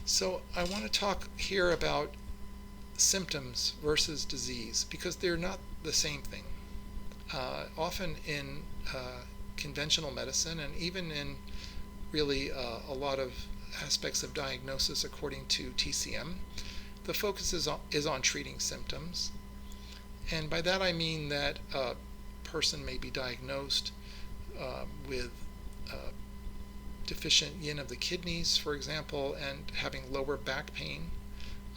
Speaker 1: So I want to talk here about symptoms versus disease, because they're not the same thing. Often in conventional medicine, and even in really a lot of aspects of diagnosis according to TCM, the focus is on treating symptoms. And by that I mean that a person may be diagnosed with deficient yin of the kidneys, for example, and having lower back pain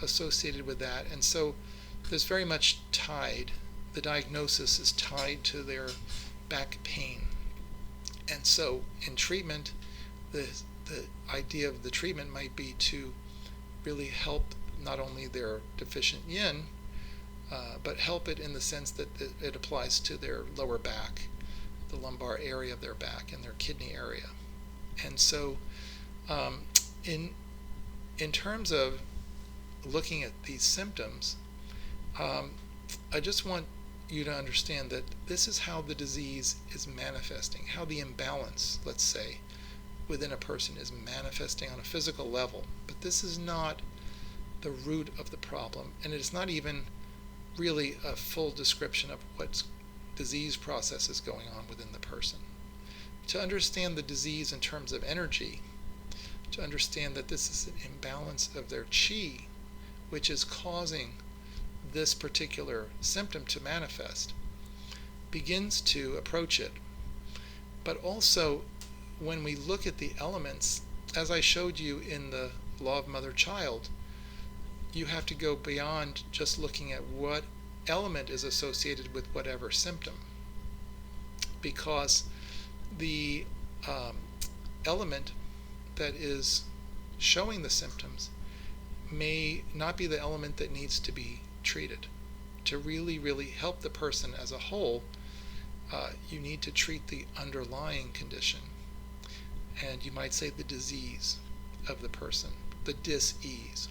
Speaker 1: associated with that. And so there's very much the diagnosis is tied to their back pain. And so in treatment, the idea of the treatment might be to really help not only their deficient yin, but help it in the sense that it applies to their lower back, the lumbar area of their back, and their kidney area. And so in terms of looking at these symptoms, I just want you to understand that this is how the disease is manifesting, how the imbalance, let's say, within a person is manifesting on a physical level. But this is not the root of the problem, and it is not even really a full description of what disease process is going on within the person. To understand the disease in terms of energy, to understand that this is an imbalance of their chi, which is causing this particular symptom to manifest, begins to approach it. But also, when we look at the elements, as I showed you in the law of mother-child, you have to go beyond just looking at what element is associated with whatever symptom, because the element that is showing the symptoms may not be the element that needs to be treated. To really, really help the person as a whole, you need to treat the underlying condition, and you might say the disease of the person. the dis-ease.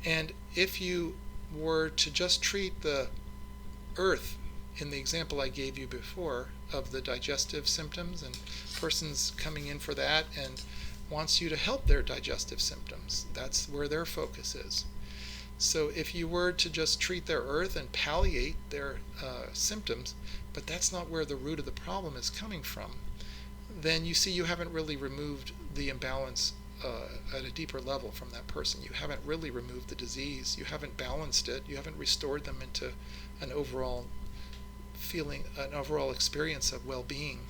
Speaker 1: And if you were to just treat the earth in the example I gave you before of the digestive symptoms, and persons coming in for that and wants you to help their digestive symptoms, that's where their focus is. So if you were to just treat their earth and palliate their symptoms, but that's not where the root of the problem is coming from, then you see you haven't really removed the imbalance at a deeper level from that person. You haven't really removed the disease. You haven't balanced it. You haven't restored them into an overall feeling, an overall experience of well-being.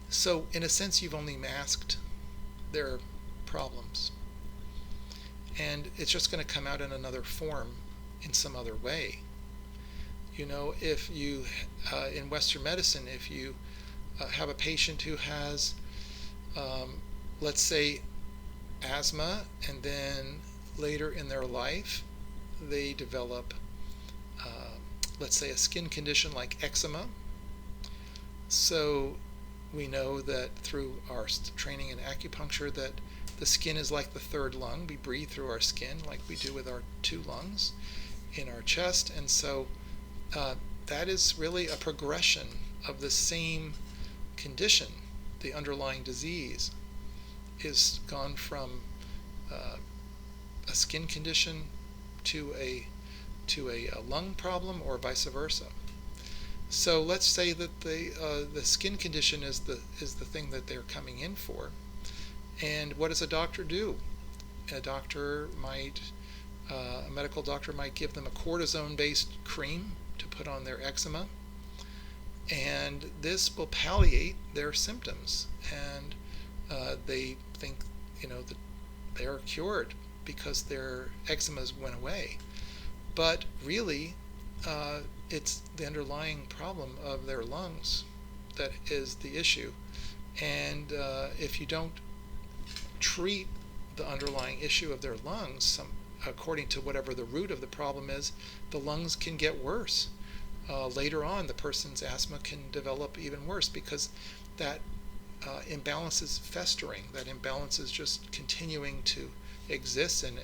Speaker 1: So in a sense, you've only masked their problems. And it's just going to come out in another form in some other way. You know, if you, in Western medicine, if you have a patient who has, let's say, asthma, and then later in their life, they develop, let's say, a skin condition like eczema. So we know that through our training in acupuncture that the skin is like the third lung. We breathe through our skin like we do with our two lungs in our chest. And so that is really a progression of the same condition. The underlying disease is gone from a skin condition to a lung problem, or vice versa. So let's say that the skin condition is the thing that they're coming in for. And what does a doctor do? A medical doctor might give them a cortisone-based cream to put on their eczema, and this will palliate their symptoms. And they think, that they're cured because their eczemas went away. But really, it's the underlying problem of their lungs that is the issue. And if you don't treat the underlying issue of their lungs, according to whatever the root of the problem is, the lungs can get worse. Later on, the person's asthma can develop even worse because that imbalance is festering. That imbalance is just continuing to exist, and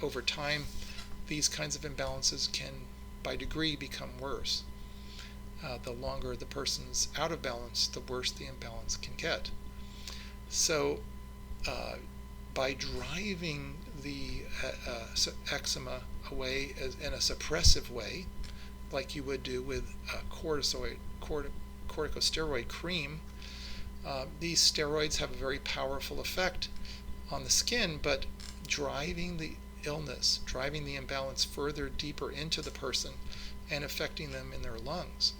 Speaker 1: over time, these kinds of imbalances can, by degree, become worse. The longer the person's out of balance, the worse the imbalance can get. So by driving the eczema away in a suppressive way, like you would do with a corticosteroid cream, these steroids have a very powerful effect on the skin, but driving the illness, driving the imbalance further deeper into the person and affecting them in their lungs,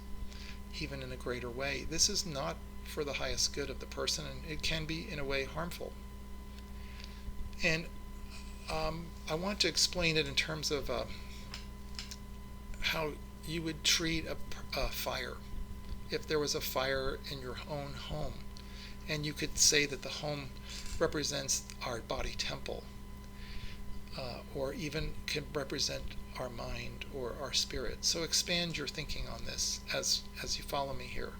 Speaker 1: even in a greater way. This is not for the highest good of the person, and it can be in a way harmful. And I want to explain it in terms of how you would treat a fire. If there was a fire in your own home, and you could say that the home represents our body temple, or even can represent our mind or our spirit. So expand your thinking on this as you follow me here.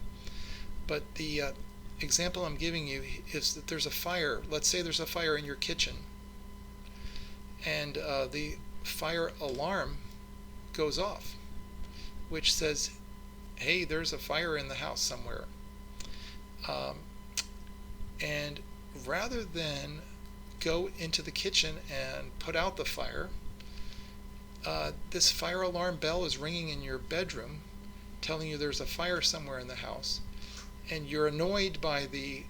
Speaker 1: But the example I'm giving you is that there's a fire. Let's say there's a fire in your kitchen, and the fire alarm goes off, which says, hey, there's a fire in the house somewhere. And rather than go into the kitchen and put out the fire, this fire alarm bell is ringing in your bedroom, telling you there's a fire somewhere in the house, and you're annoyed by the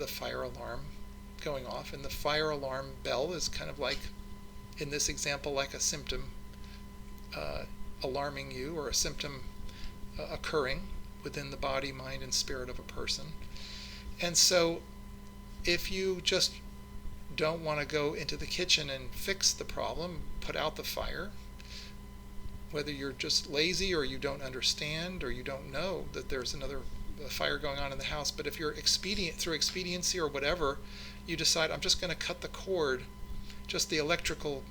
Speaker 1: fire alarm going off. And the fire alarm bell is kind of like, in this example, like a symptom alarming you, or a symptom occurring within the body, mind, and spirit of a person. And so if you just don't want to go into the kitchen and fix the problem, put out the fire, whether you're just lazy or you don't understand or you don't know that there's another fire going on in the house, but if you're through expediency or whatever, you decide, I'm just going to cut the cord, just the electrical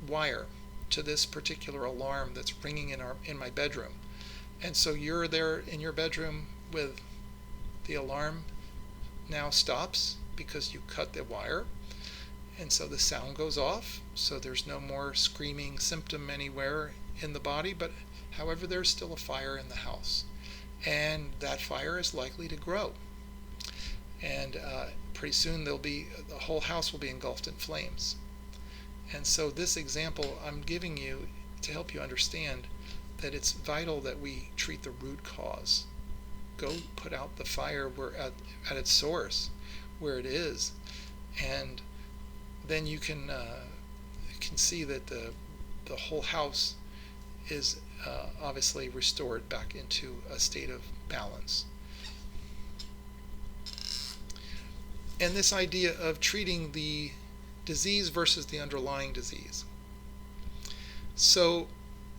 Speaker 1: wire, to this particular alarm that's ringing in my bedroom. And so you're there in your bedroom with the alarm now stops, because you cut the wire, and so the sound goes off, so there's no more screaming symptom anywhere in the body. But however, there's still a fire in the house, and that fire is likely to grow, and pretty soon the whole house will be engulfed in flames. And so this example I'm giving you to help you understand that it's vital that we treat the root cause. Go put out the fire at its source, where it is, and then you can see that the whole house is obviously restored back into a state of balance. And this idea of treating the disease versus the underlying disease. So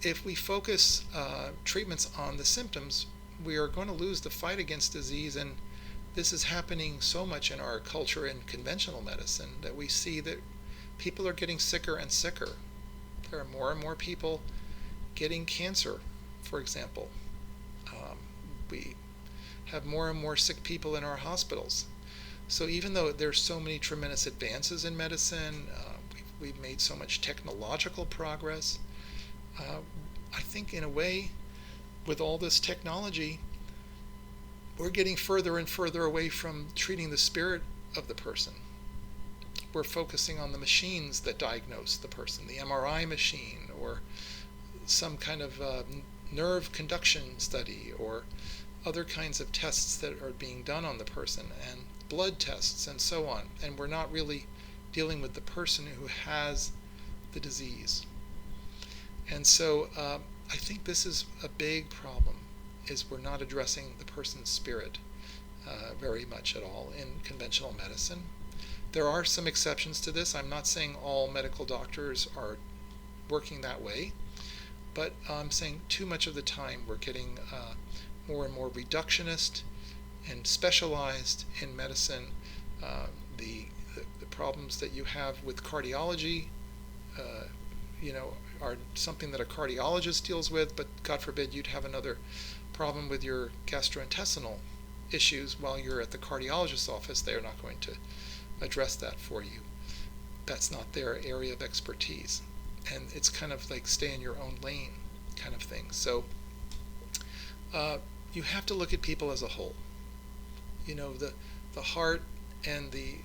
Speaker 1: if we focus treatments on the symptoms, we are going to lose the fight against disease. And this is happening so much in our culture in conventional medicine that we see that people are getting sicker and sicker. There are more and more people getting cancer, for example. We have more and more sick people in our hospitals. So even though there's so many tremendous advances in medicine, we've made so much technological progress, I think in a way, with all this technology, we're getting further and further away from treating the spirit of the person. We're focusing on the machines that diagnose the person, the MRI machine, or some kind of nerve conduction study, or other kinds of tests that are being done on the person, and blood tests and so on. And we're not really dealing with the person who has the disease. And so I think this is a big problem, is we're not addressing the person's spirit very much at all in conventional medicine. There are some exceptions to this. I'm not saying all medical doctors are working that way, but I'm saying too much of the time we're getting more and more reductionist and specialized in medicine. The problems that you have with cardiology, are something that a cardiologist deals with, but God forbid you'd have another problem with your gastrointestinal issues while you're at the cardiologist's office. They're not going to address that for you. That's not their area of expertise. And it's kind of like stay in your own lane kind of thing. So you have to look at people as a whole. The heart and the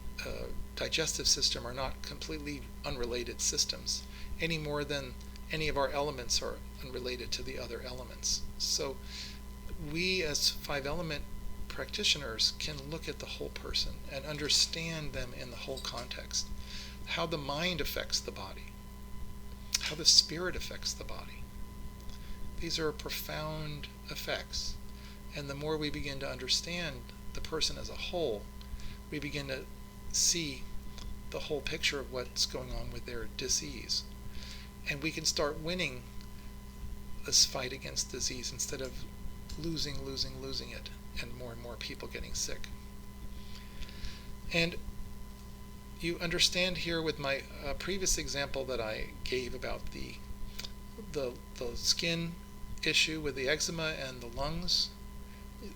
Speaker 1: digestive system are not completely unrelated systems, any more than any of our elements are unrelated to the other elements. So we as Five Element practitioners can look at the whole person and understand them in the whole context, how the mind affects the body, how the spirit affects the body. These are profound effects, and the more we begin to understand the person as a whole, we begin to see the whole picture of what's going on with their disease. And we can start winning this fight against disease instead of losing it, and more people getting sick. And you understand here with my previous example that I gave about the skin issue with the eczema and the lungs,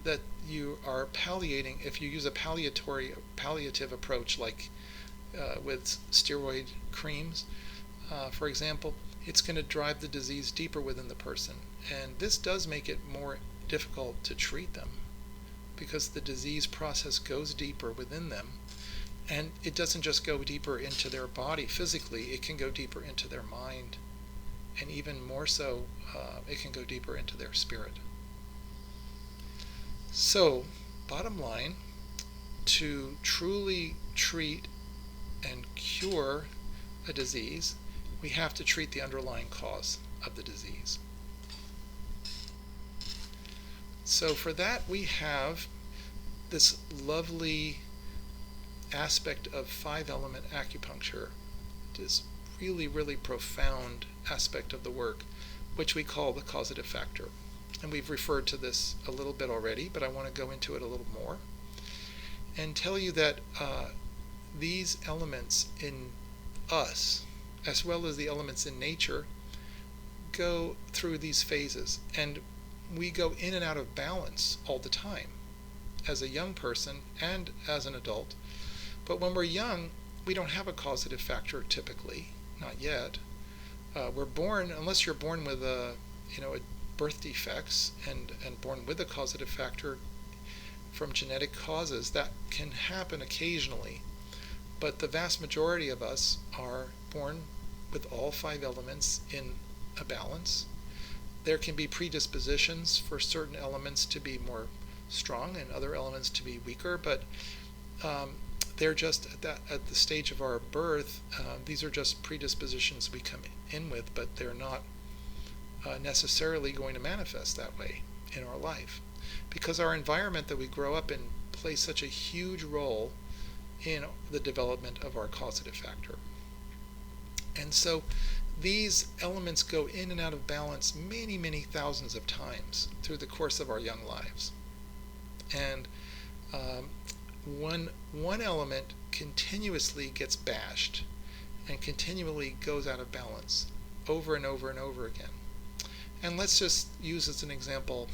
Speaker 1: that you are palliating. If you use a palliative approach like with steroid creams, for example, it's going to drive the disease deeper within the person. And this does make it more difficult to treat them, because the disease process goes deeper within them, and it doesn't just go deeper into their body physically, it can go deeper into their mind, and even more so, it can go deeper into their spirit. So, bottom line, to truly treat and cure a disease, we have to treat the underlying cause of the disease. So for that, we have this lovely aspect of Five Element Acupuncture, this really, really profound aspect of the work, which we call the causative factor. And we've referred to this a little bit already, but I want to go into it a little more and tell you that these elements in us, as well as the elements in nature, go through these phases, and we go in and out of balance all the time, as a young person and as an adult. But when we're young, we don't have a causative factor typically, not yet. We're born, unless you're born with a birth defects and born with a causative factor from genetic causes, that can happen occasionally. But the vast majority of us are born with all 5 elements in a balance. There can be predispositions for certain elements to be more strong and other elements to be weaker, but they're just at the stage of our birth. These are just predispositions we come in with, but they're not necessarily going to manifest that way in our life, because our environment that we grow up in plays such a huge role in the development of our causative factor. And so these elements go in and out of balance many, many thousands of times through the course of our young lives. And when one element continuously gets bashed and continually goes out of balance over and over and over again. And let's just use as an example,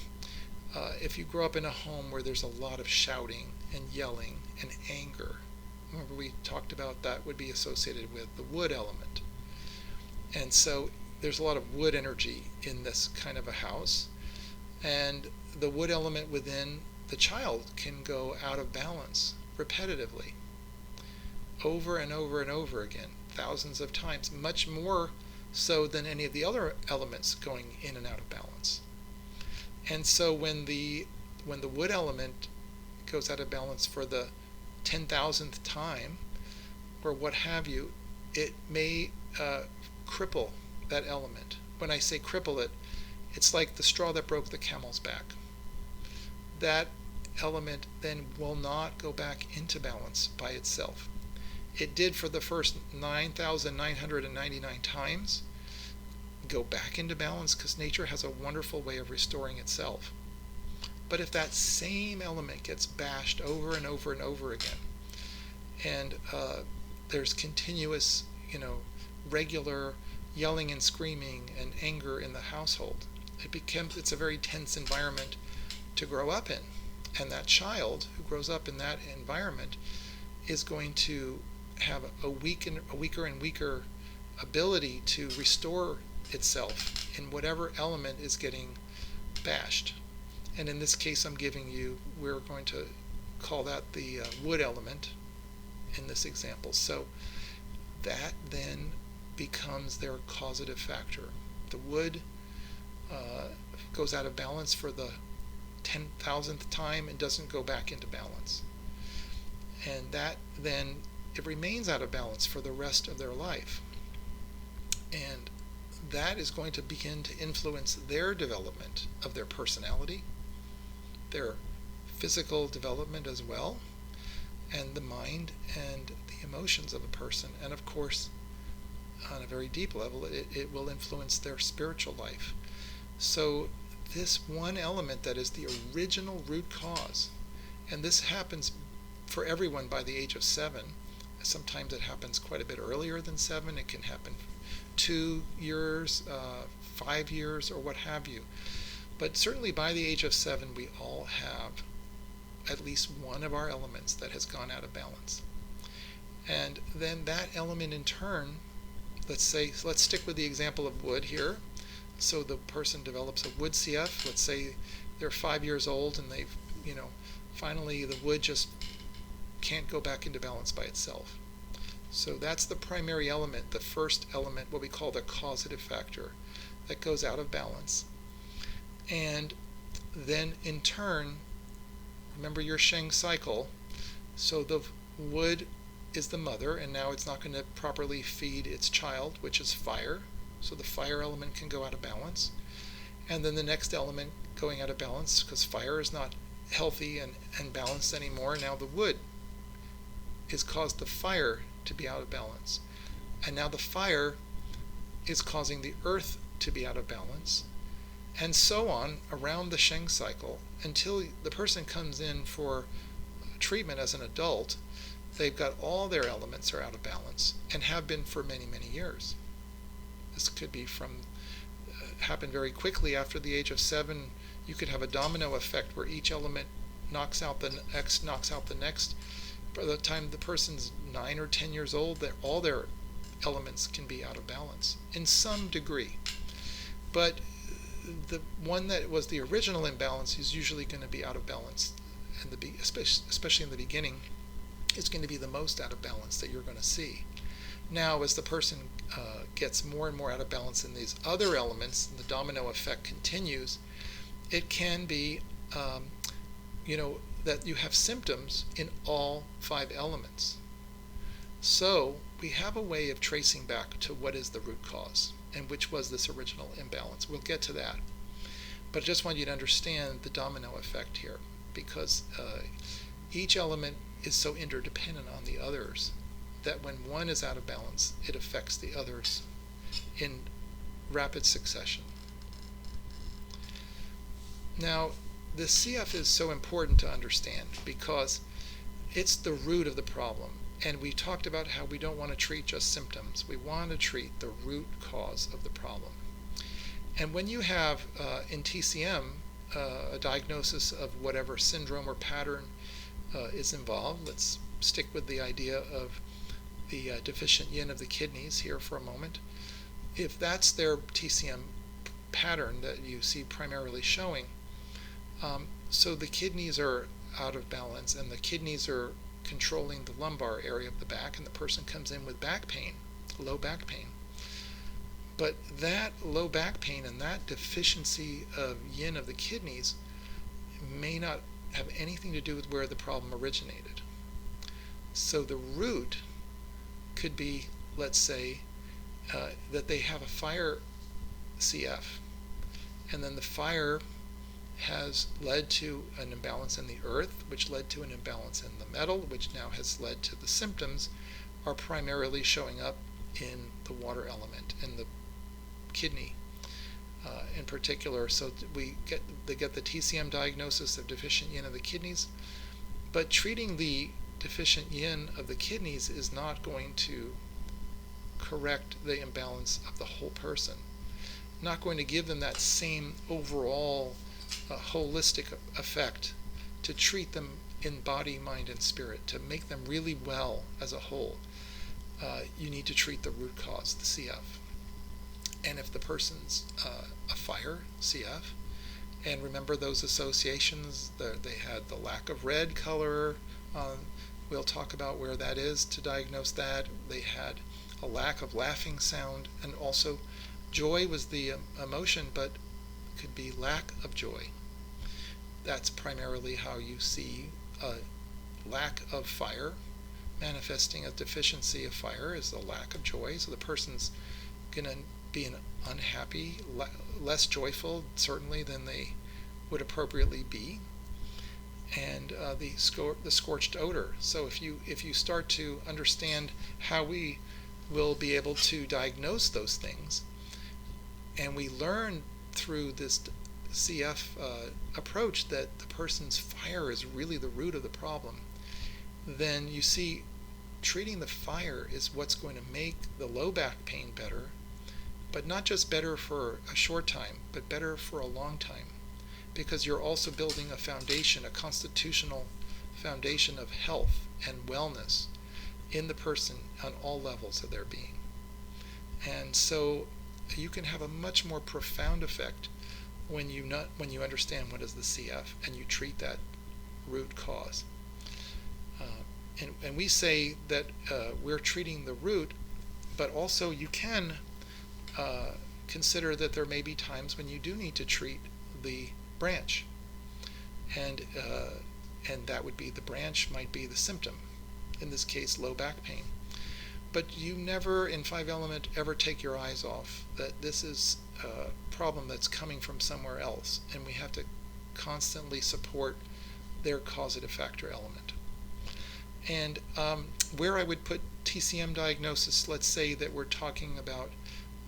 Speaker 1: if you grow up in a home where there's a lot of shouting and yelling and anger, remember we talked about that would be associated with the wood element. And so there's a lot of wood energy in this kind of a house, and the wood element within the child can go out of balance repetitively over and over and over again, thousands of times, much more so than any of the other elements going in and out of balance. And so when the wood element goes out of balance for the 10,000th time or what have you, it may cripple that element. When I say cripple it, it's like the straw that broke the camel's back. That element then will not go back into balance by itself. It did for the first 9,999 times go back into balance, because nature has a wonderful way of restoring itself. But if that same element gets bashed over and over and over again, and there's continuous, regular yelling and screaming and anger in the household, it's a very tense environment to grow up in. And that child who grows up in that environment is going to have a weaker and weaker ability to restore itself in whatever element is getting bashed. And in this case we're going to call that the wood element in this example. So that then becomes their causative factor. The wood goes out of balance for the 10,000th time and doesn't go back into balance. And that then, it remains out of balance for the rest of their life. And that is going to begin to influence their development of their personality, their physical development as well, and the mind and the emotions of a person. And of course, on a very deep level, it will influence their spiritual life. So this one element that is the original root cause, and this happens for everyone by the age of 7. Sometimes it happens quite a bit earlier than 7. It can happen 2 years, 5 years, or what have you. But certainly by the age of 7, we all have at least one of our elements that has gone out of balance. And then that element in turn, let's stick with the example of wood here. So the person develops a wood CF. Let's say they're 5 years old and they've, finally the wood just can't go back into balance by itself. So that's the primary element, the first element, what we call the causative factor, that goes out of balance. And then in turn, remember your Sheng cycle, so the wood is the mother, and now it's not going to properly feed its child, which is fire. So the fire element can go out of balance. And then the next element going out of balance, because fire is not healthy and balanced anymore, now the wood has caused the fire to be out of balance. And now the fire is causing the earth to be out of balance. And so on around the Sheng cycle until the person comes in for treatment as an adult. They've got all their elements are out of balance and have been for many, many years. This could be happen very quickly after the age of 7. You could have a domino effect where each element knocks out the next, by the time the person's 9 or 10 years old, that all their elements can be out of balance in some degree. But the one that was the original imbalance is usually going to be out of balance, and especially in the beginning, it's going to be the most out of balance that you're going to see. Now, as the person gets more and more out of balance in these other elements, and the domino effect continues, it can be, that you have symptoms in all 5 elements. So we have a way of tracing back to what is the root cause and which was this original imbalance. We'll get to that. But I just want you to understand the domino effect here, because each element is so interdependent on the others that when one is out of balance, it affects the others in rapid succession. Now, the CF is so important to understand because it's the root of the problem. And we talked about how we don't want to treat just symptoms. We want to treat the root cause of the problem. And when you have in TCM a diagnosis of whatever syndrome or pattern is involved, let's stick with the idea of the deficient yin of the kidneys here for a moment. If that's their TCM pattern that you see primarily showing, so the kidneys are out of balance and the kidneys are controlling the lumbar area of the back, and the person comes in with back pain, low back pain. But that low back pain and that deficiency of yin of the kidneys may not have anything to do with where the problem originated. So the root could be, let's say, that they have a fire CF, and then the fire has led to an imbalance in the earth, which led to an imbalance in the metal, which now has led to the symptoms are primarily showing up in the water element, in the kidney in particular. So they get the TCM diagnosis of deficient yin of the kidneys, but treating the deficient yin of the kidneys is not going to correct the imbalance of the whole person, not going to give them that same overall holistic effect to treat them in body, mind, and spirit, to make them really well as a whole. You need to treat the root cause, the CF. And if the person's a fire CF, and remember those associations, they had the lack of red color, we'll talk about where that is to diagnose that. They had a lack of laughing sound, and also joy was the emotion, but could be lack of joy. That's primarily how you see a lack of fire. Manifesting a deficiency of fire is a lack of joy. So the person's going to be unhappy, less joyful, certainly, than they would appropriately be. And the scorched odor. So if you start to understand how we will be able to diagnose those things, and we learn through this CF approach that the person's fire is really the root of the problem, then you see treating the fire is what's going to make the low back pain better, but not just better for a short time, but better for a long time, because you're also building a foundation, a constitutional foundation of health and wellness in the person on all levels of their being. And so you can have a much more profound effect when you understand what is the CF and you treat that root cause. And we say that we're treating the root, but also you can consider that there may be times when you do need to treat the branch, and that would be the branch might be the symptom, in this case low back pain. But you never in 5 Element ever take your eyes off that this is a problem that's coming from somewhere else, and we have to constantly support their causative factor element. And where I would put TCM diagnosis, let's say that we're talking about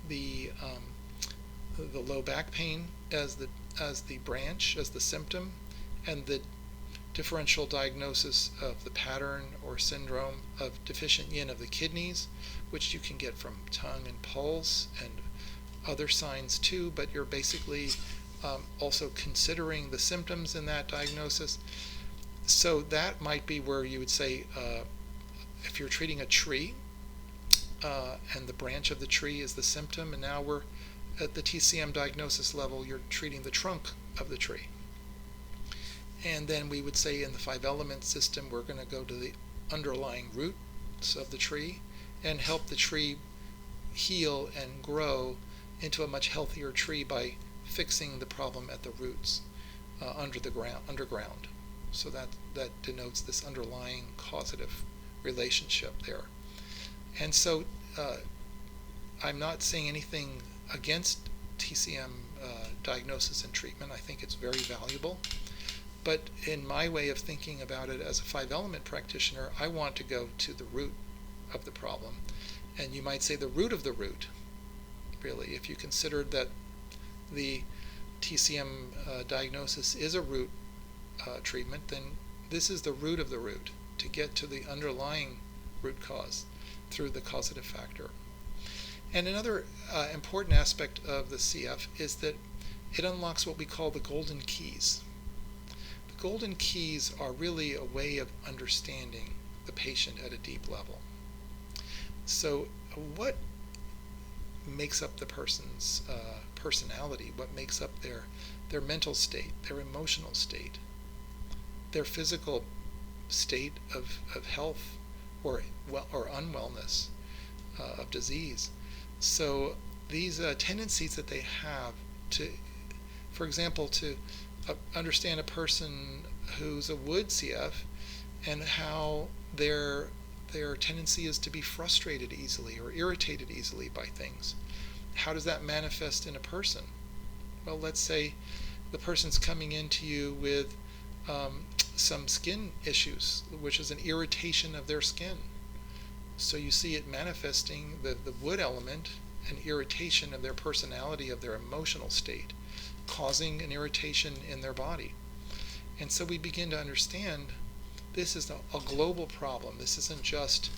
Speaker 1: the low back pain as the branch, as the symptom, and the differential diagnosis of the pattern or syndrome of deficient yin of the kidneys, which you can get from tongue and pulse and other signs too, but you're basically also considering the symptoms in that diagnosis. So that might be where you would say, if you're treating a tree, and the branch of the tree is the symptom, and now we're at the TCM diagnosis level, you're treating the trunk of the tree. And then we would say in the 5-element system, we're going to go to the underlying roots of the tree and help the tree heal and grow into a much healthier tree by fixing the problem at the roots, underground. So that denotes this underlying causative relationship there. And so I'm not saying anything against TCM diagnosis and treatment. I think it's very valuable. But in my way of thinking about it as a 5-element practitioner, I want to go to the root of the problem. And you might say the root of the root, really. If you consider that the TCM diagnosis is a root treatment, then this is the root of the root, to get to the underlying root cause through the causative factor. And another important aspect of the CF is that it unlocks what we call the golden keys. The golden keys are really a way of understanding the patient at a deep level. So what makes up the person's personality? What makes up their mental state, their emotional state, their physical state of health or unwellness, of disease? So these tendencies that they have to, for example, to understand a person who's a wood CF and how their tendency is to be frustrated easily or irritated easily by things. How does that manifest in a person? Well, let's say the person's coming into you with some skin issues, which is an irritation of their skin. So you see it manifesting the wood element, an irritation of their personality, of their emotional state, causing an irritation in their body. And so we begin to understand this is a global problem. This isn't just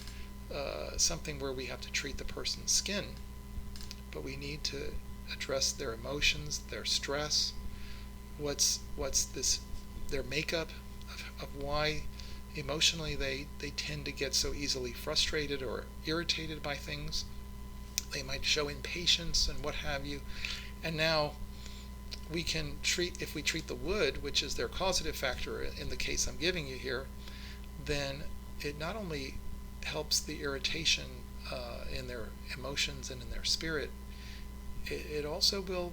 Speaker 1: something where we have to treat the person's skin, but we need to address their emotions, their stress, what's their makeup of why emotionally they tend to get so easily frustrated or irritated by things. They might show impatience and what have you. And now we can treat, if we treat the wood, which is their causative factor in the case I'm giving you here, then it not only helps the irritation in their emotions and in their spirit, it also will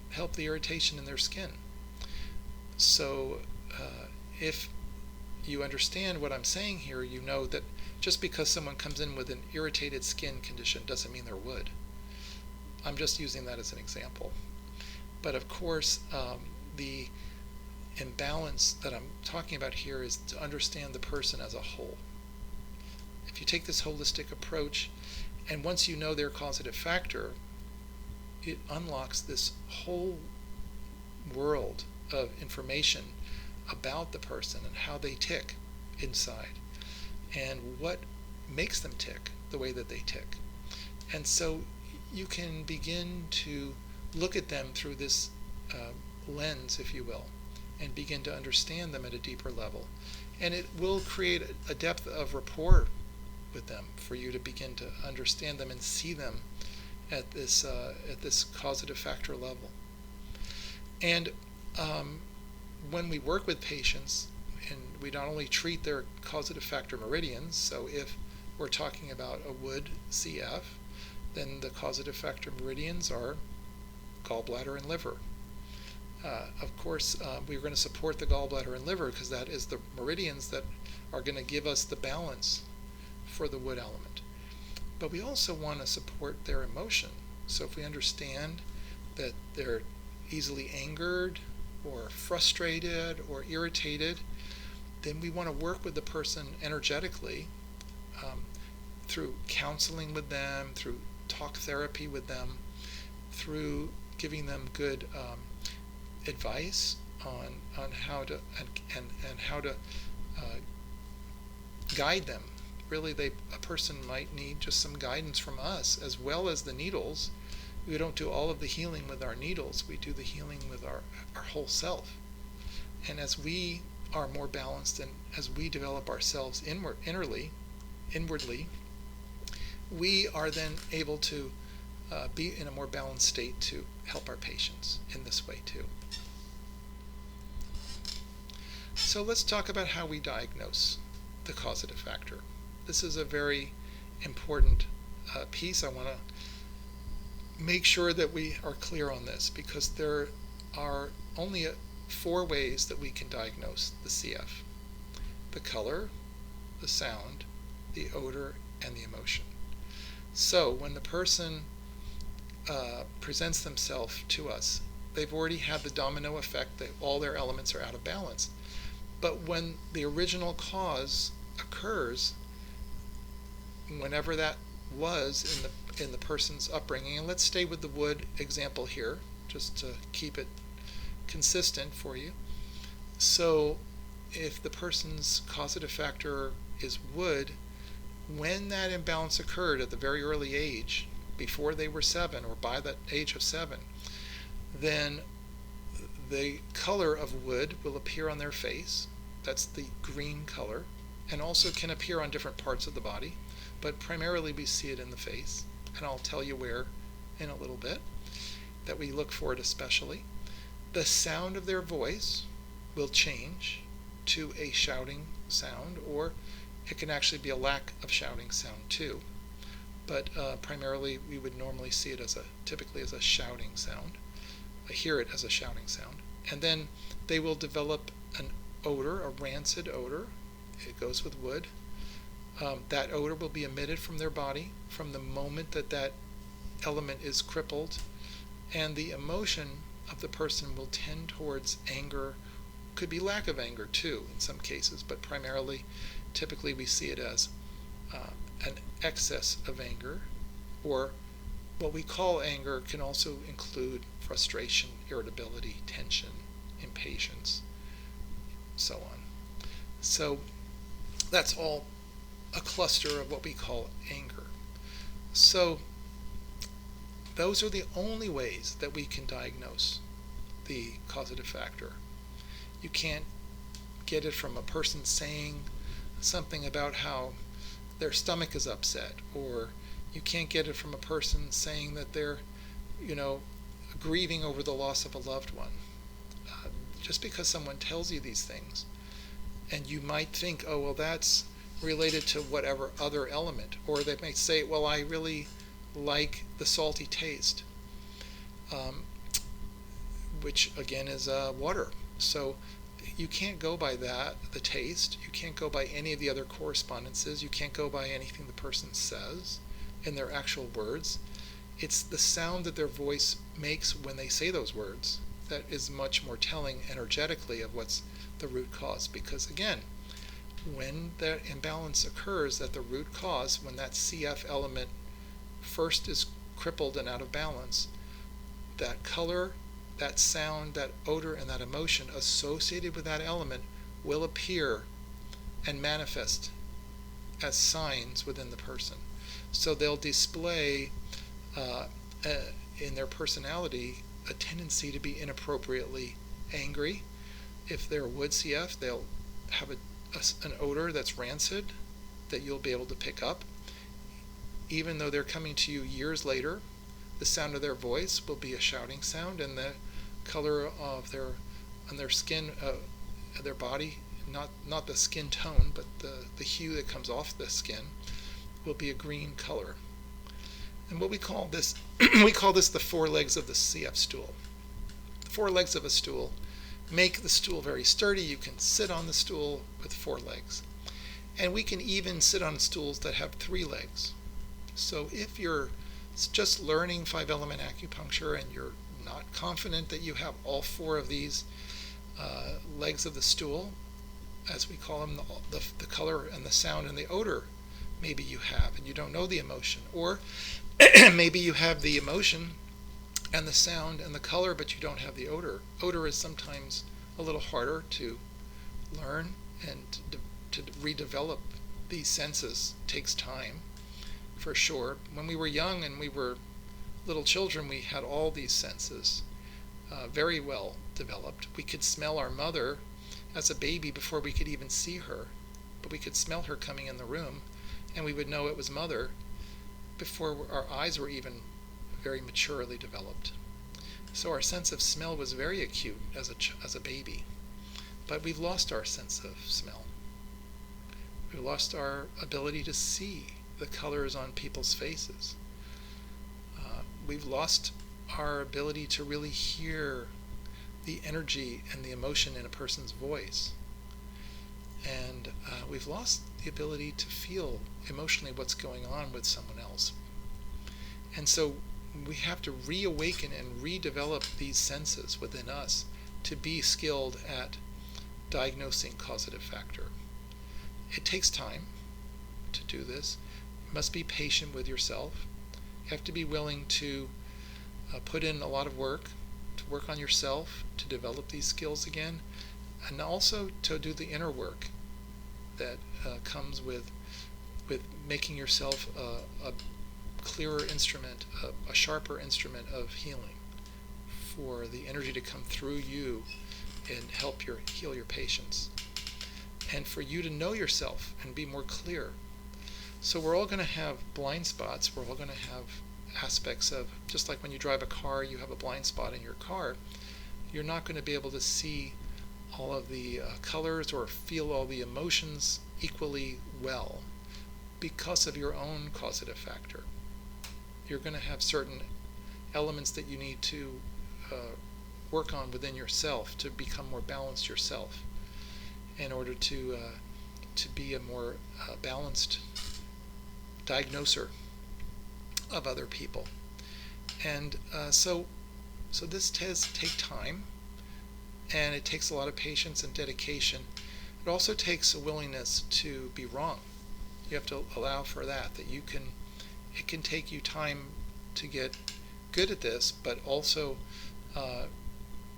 Speaker 1: help the irritation in their skin. So if you understand what I'm saying here, you know that just because someone comes in with an irritated skin condition doesn't mean they're wood. I'm just using that as an example. But of course, the imbalance that I'm talking about here is to understand the person as a whole. If you take this holistic approach, and once you know their causative factor, it unlocks this whole world of information about the person and how they tick inside and what makes them tick the way that they tick. And so you can begin to look at them through this lens, if you will, and begin to understand them at a deeper level. And it will create a depth of rapport with them for you to begin to understand them and see them at this causative factor level. And when we work with patients, and we not only treat their causative factor meridians, so if we're talking about a wood CF, then the causative factor meridians are gallbladder and liver. Of course, we're going to support the gallbladder and liver because that is the meridians that are going to give us the balance for the wood element. But we also want to support their emotion. So if we understand that they're easily angered or frustrated or irritated, then we want to work with the person energetically through counseling with them, through talk therapy with them, through giving them good advice on how to and how to guide them. Really, a person might need just some guidance from us, as well as the needles. We don't do all of the healing with our needles. We do the healing with our whole self. And as we are more balanced, and as we develop ourselves inwardly, we are then able to be in a more balanced state to help our patients in this way too. So let's talk about how we diagnose the causative factor. This is a very important piece. I want to make sure that we are clear on this, because there are only 4 ways that we can diagnose the CF: the color, the sound, the odor, and the emotion. So when the person presents themselves to us, they've already had the domino effect that all their elements are out of balance. But when the original cause occurs, whenever that was in the person's upbringing, and let's stay with the wood example here, just to keep it consistent for you. So if the person's causative factor is wood, when that imbalance occurred at the very early age, before they were 7 or by the age of 7, then the color of wood will appear on their face. That's the green color, and also can appear on different parts of the body, but primarily we see it in the face, and I'll tell you where in a little bit that we look for it especially. The sound of their voice will change to a shouting sound, or it can actually be a lack of shouting sound too, but primarily we would normally see it typically as a shouting sound. I hear it as a shouting sound. And then they will develop an odor, a rancid odor. It goes with wood. That odor will be emitted from their body from the moment that that element is crippled, and the emotion of the person will tend towards anger. Could be lack of anger too in some cases, but primarily, typically we see it as an excess of anger, or what we call anger can also include frustration, irritability, tension, impatience, so on. So that's all a cluster of what we call anger. So those are the only ways that we can diagnose the causative factor. You can't get it from a person saying something about how their stomach is upset, or you can't get it from a person saying that they're, grieving over the loss of a loved one. Just because someone tells you these things, and you might think, oh, well, that's related to whatever other element, or they might say, well, I really like the salty taste, which again is water. So you can't go by that, the taste. You can't go by any of the other correspondences. You can't go by anything the person says in their actual words. It's the sound that their voice makes when they say those words that is much more telling energetically of what's the root cause. Because again, when that imbalance occurs at the root cause, when that CF element first is crippled and out of balance, that color, that sound, that odor, and that emotion associated with that element will appear and manifest as signs within the person. So they'll display in their personality a tendency to be inappropriately angry. If they're wood CF, they'll have an odor that's rancid that you'll be able to pick up. Even though they're coming to you years later, the sound of their voice will be a shouting sound, and the color of their skin, their body, not the skin tone, but the hue that comes off the skin, will be a green color. And what we call this, we call this the 4 legs of the CF stool. The 4 legs of a stool make the stool very sturdy. You can sit on the stool with 4 legs. And we can even sit on stools that have 3 legs. So if you're just learning 5 element acupuncture and you're not confident that you have all 4 of these legs of the stool, as we call them, the color and the sound and the odor, maybe you have, and you don't know the emotion. Or maybe you have the emotion and the sound and the color, but you don't have the odor. Odor is sometimes a little harder to learn, and to redevelop these senses takes time, for sure. When we were young and we were little children, we had all these senses very well developed. We could smell our mother as a baby before we could even see her, but we could smell her coming in the room, and we would know it was mother before our eyes were even very maturely developed. So our sense of smell was very acute as a baby, but we've lost our sense of smell. We've lost our ability to see the colors on people's faces. We've lost our ability to really hear the energy and the emotion in a person's voice. And we've lost the ability to feel emotionally what's going on with someone else. And so we have to reawaken and redevelop these senses within us to be skilled at diagnosing causative factor. It takes time to do this. You must be patient with yourself. You have to be willing to put in a lot of work, to work on yourself, to develop these skills again, and also to do the inner work that comes with making yourself a clearer instrument, a sharper instrument of healing, for the energy to come through you and help heal your patients, and for you to know yourself and be more clear. So we're all going to have blind spots. We're all going to have aspects of, just like when you drive a car, you have a blind spot in your car. You're not going to be able to see all of the colors or feel all the emotions equally well because of your own causative factor. You're going to have certain elements that you need to work on within yourself to become more balanced yourself, in order to be a more balanced diagnoser of other people. And so this does take time, and it takes a lot of patience and dedication. It also takes a willingness to be wrong. You have to allow for that it can take you time to get good at this, but also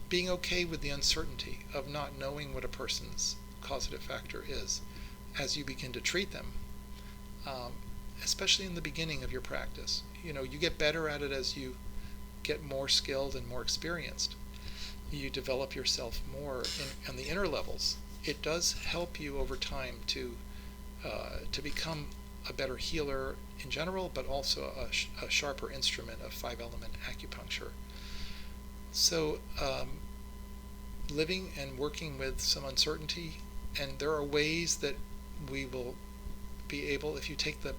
Speaker 1: being okay with the uncertainty of not knowing what a person's causative factor is as you begin to treat them, especially in the beginning of your practice. You get better at it as you get more skilled and more experienced. You develop yourself more on the inner levels. It does help you over time to become a better healer in general, but also a sharper instrument of Five Element Acupuncture. So living and working with some uncertainty, and there are ways that we will be able, if you take the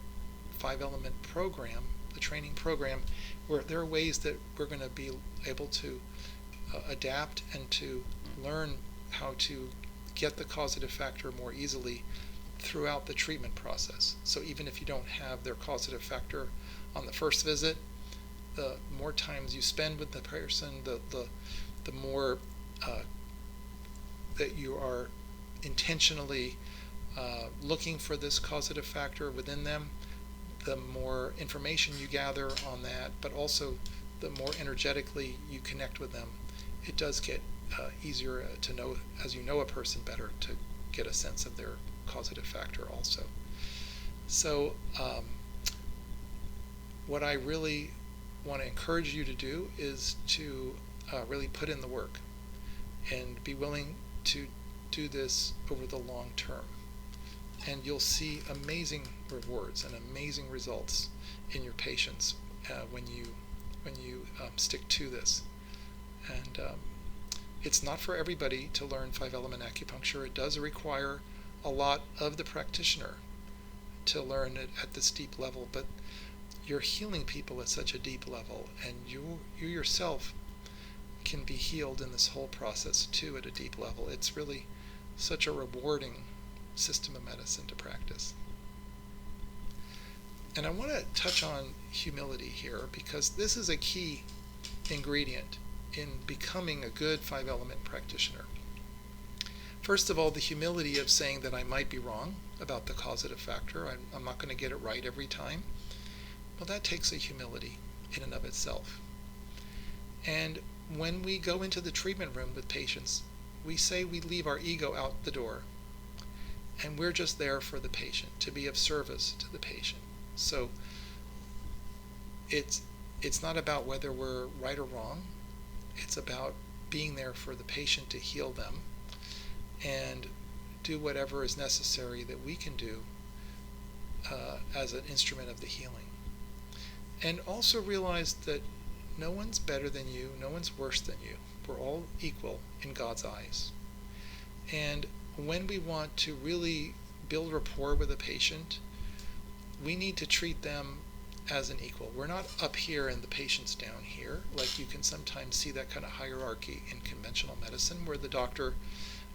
Speaker 1: Five Element program, the training program, where there are ways that we're going to be able to adapt and to learn how to get the causative factor more easily throughout the treatment process. So even if you don't have their causative factor on the first visit, the more times you spend with the person, the more that you are intentionally looking for this causative factor within them, the more information you gather on that, but also the more energetically you connect with them. It does get easier to know, as you know a person better, to get a sense of their causative factor also. So what I really want to encourage you to do is to really put in the work and be willing to do this over the long term. And you'll see amazing rewards and amazing results in your patients when you stick to this. And it's not for everybody to learn Five Element Acupuncture. It does require a lot of the practitioner to learn it at this deep level, but you're healing people at such a deep level, and you yourself can be healed in this whole process too at a deep level. It's really such a rewarding system of medicine to practice. And I want to touch on humility here, because this is a key ingredient in becoming a good Five Element practitioner. First of all, the humility of saying that I might be wrong about the causative factor. I'm not going to get it right every time. Well, that takes a humility in and of itself. And when we go into the treatment room with patients, we say we leave our ego out the door, and we're just there for the patient, to be of service to the patient. So it's not about whether we're right or wrong. It's about being there for the patient to heal them. and do whatever is necessary that we can do as an instrument of the healing. And also realize that no one's better than you, no one's worse than you. We're all equal in God's eyes. And when we want to really build rapport with a patient, we need to treat them as an equal. We're not up here and the patient's down here. Like you can sometimes see that kind of hierarchy in conventional medicine where the doctor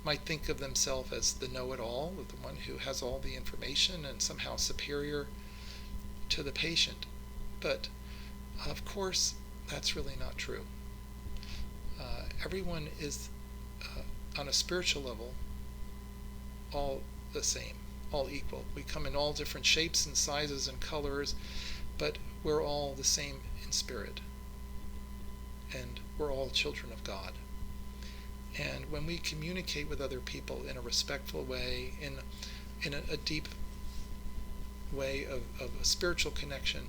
Speaker 1: might think of themselves as the know-it-all, the one who has all the information and somehow superior to the patient. But of course, that's really not true. Everyone is, on a spiritual level, all the same, all equal. We come in all different shapes and sizes and colors, but we're all the same in spirit. And we're all children of God. And when we communicate with other people in a respectful way, in a deep way of a spiritual connection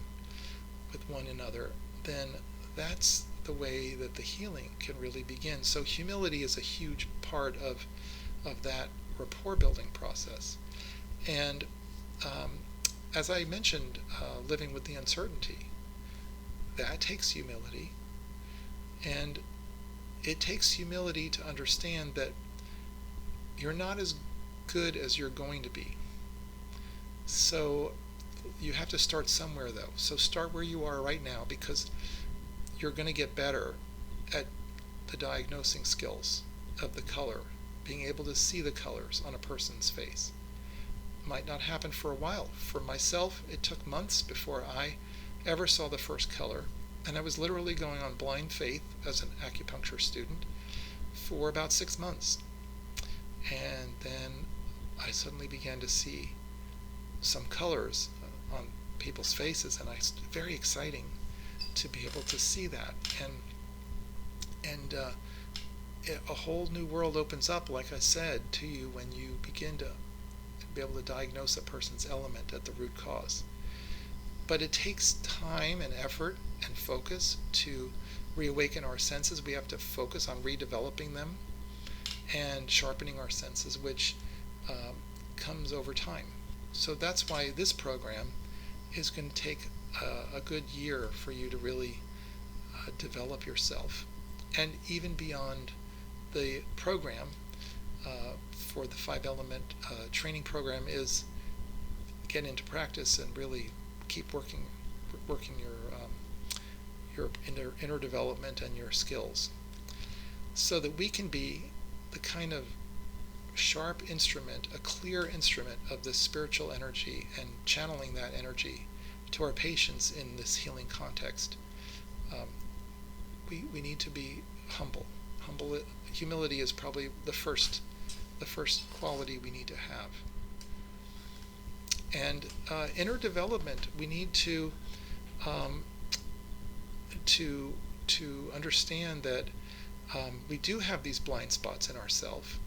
Speaker 1: with one another, then that's the way that the healing can really begin. So humility is a huge part of that rapport building process. And as I mentioned, living with the uncertainty, that takes humility. And it takes humility to understand that you're not as good as you're going to be. So you have to start somewhere, though. So start where you are right now, because you're going to get better at the diagnosing skills of the color, being able to see the colors on a person's face. Might not happen for a while. For myself, it took months before I ever saw the first color, and I was literally going on blind faith as an acupuncture student for about 6 months. And then I suddenly began to see some colors on people's faces, and very exciting to be able to see that. And a whole new world opens up, like I said, to you when you begin to be able to diagnose a person's element at the root cause. But it takes time and effort and focus to reawaken our senses. We have to focus on redeveloping them and sharpening our senses, which comes over time. So that's why this program is going to take a good year for you to really develop yourself. And even beyond the program, for the Five Element training program, is get into practice and really keep working your inner development and your skills, so that we can be the kind of sharp instrument, a clear instrument of this spiritual energy, and channeling that energy to our patients in this healing context. We need to be humble. Humility is probably the first quality we need to have. And inner development, we need to understand that we do have these blind spots in ourselves.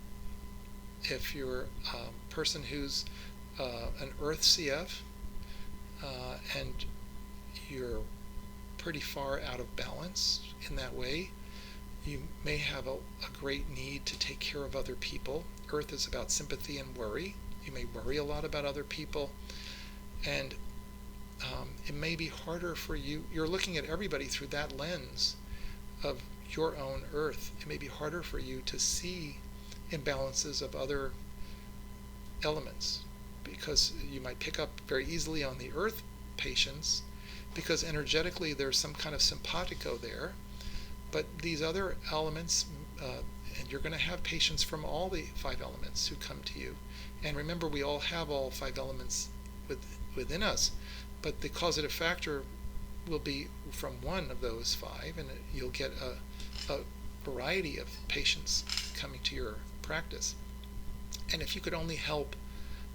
Speaker 1: If you're a person who's an Earth CF and you're pretty far out of balance in that way, you may have a great need to take care of other people. Earth is about sympathy and worry. You may worry a lot about other people, and it may be harder for you. You're looking at everybody through that lens of your own Earth. It may be harder for you to see imbalances of other elements, because you might pick up very easily on the Earth patients, because energetically there's some kind of simpatico there. But these other elements, and you're going to have patients from all the five elements who come to you. And remember, we all have all five elements within us, but the causative factor will be from one of those five, and you'll get a variety of patients coming to your practice. And if you could only help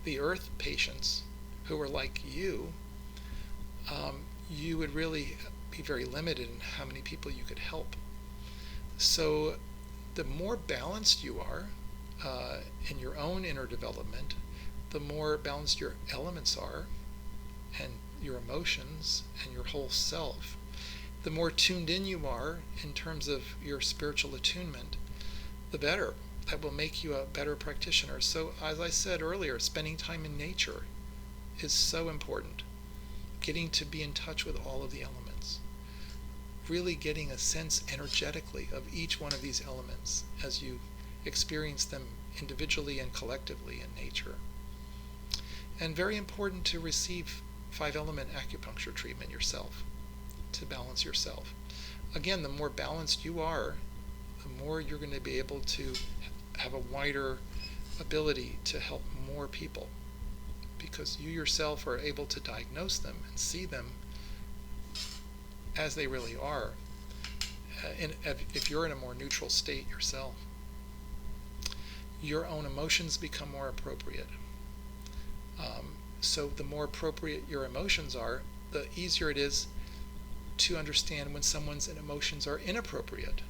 Speaker 1: the Earth patients who are like you, you would really be very limited in how many people you could help. So the more balanced you are in your own inner development, the more balanced your elements are, and your emotions and your whole self, the more tuned in you are in terms of your spiritual attunement, the better. that will make you a better practitioner. So as I said earlier, spending time in nature is so important. Getting to be in touch with all of the elements. Really getting a sense energetically of each one of these elements as you experience them individually and collectively in nature. And very important to receive 5 element acupuncture treatment yourself to balance yourself. Again, the more balanced you are, the more you're going to be able to have a wider ability to help more people, because you yourself are able to diagnose them and see them as they really are, if you're in a more neutral state yourself. Your own emotions become more appropriate. So the more appropriate your emotions are, the easier it is to understand when someone's emotions are inappropriate.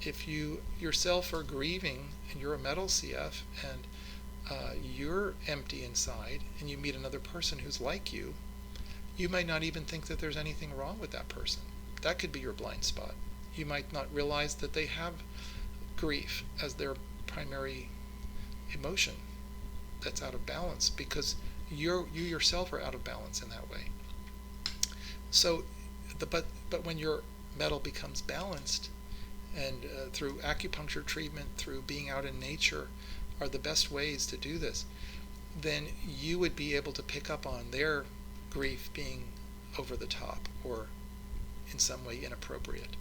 Speaker 1: If you yourself are grieving and you're a metal CF and you're empty inside and you meet another person who's like you, you might not even think that there's anything wrong with that person. That could be your blind spot. You might not realize that they have grief as their primary emotion that's out of balance, because you yourself are out of balance in that way. So, but when your metal becomes balanced, and through acupuncture treatment, through being out in nature, are the best ways to do this, then you would be able to pick up on their grief being over the top or in some way inappropriate.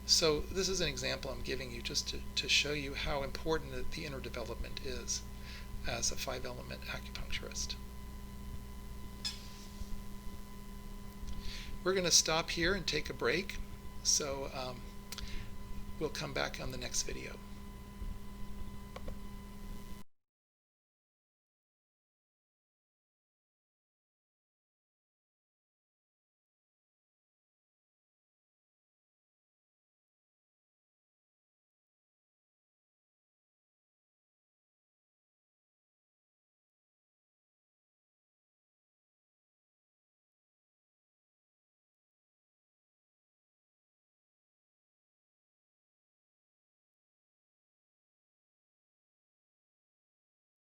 Speaker 1: So this is an example I'm giving you just to show you how important the inner development is as a 5 element acupuncturist. We're going to stop here and take a break, so we'll come back on the next video.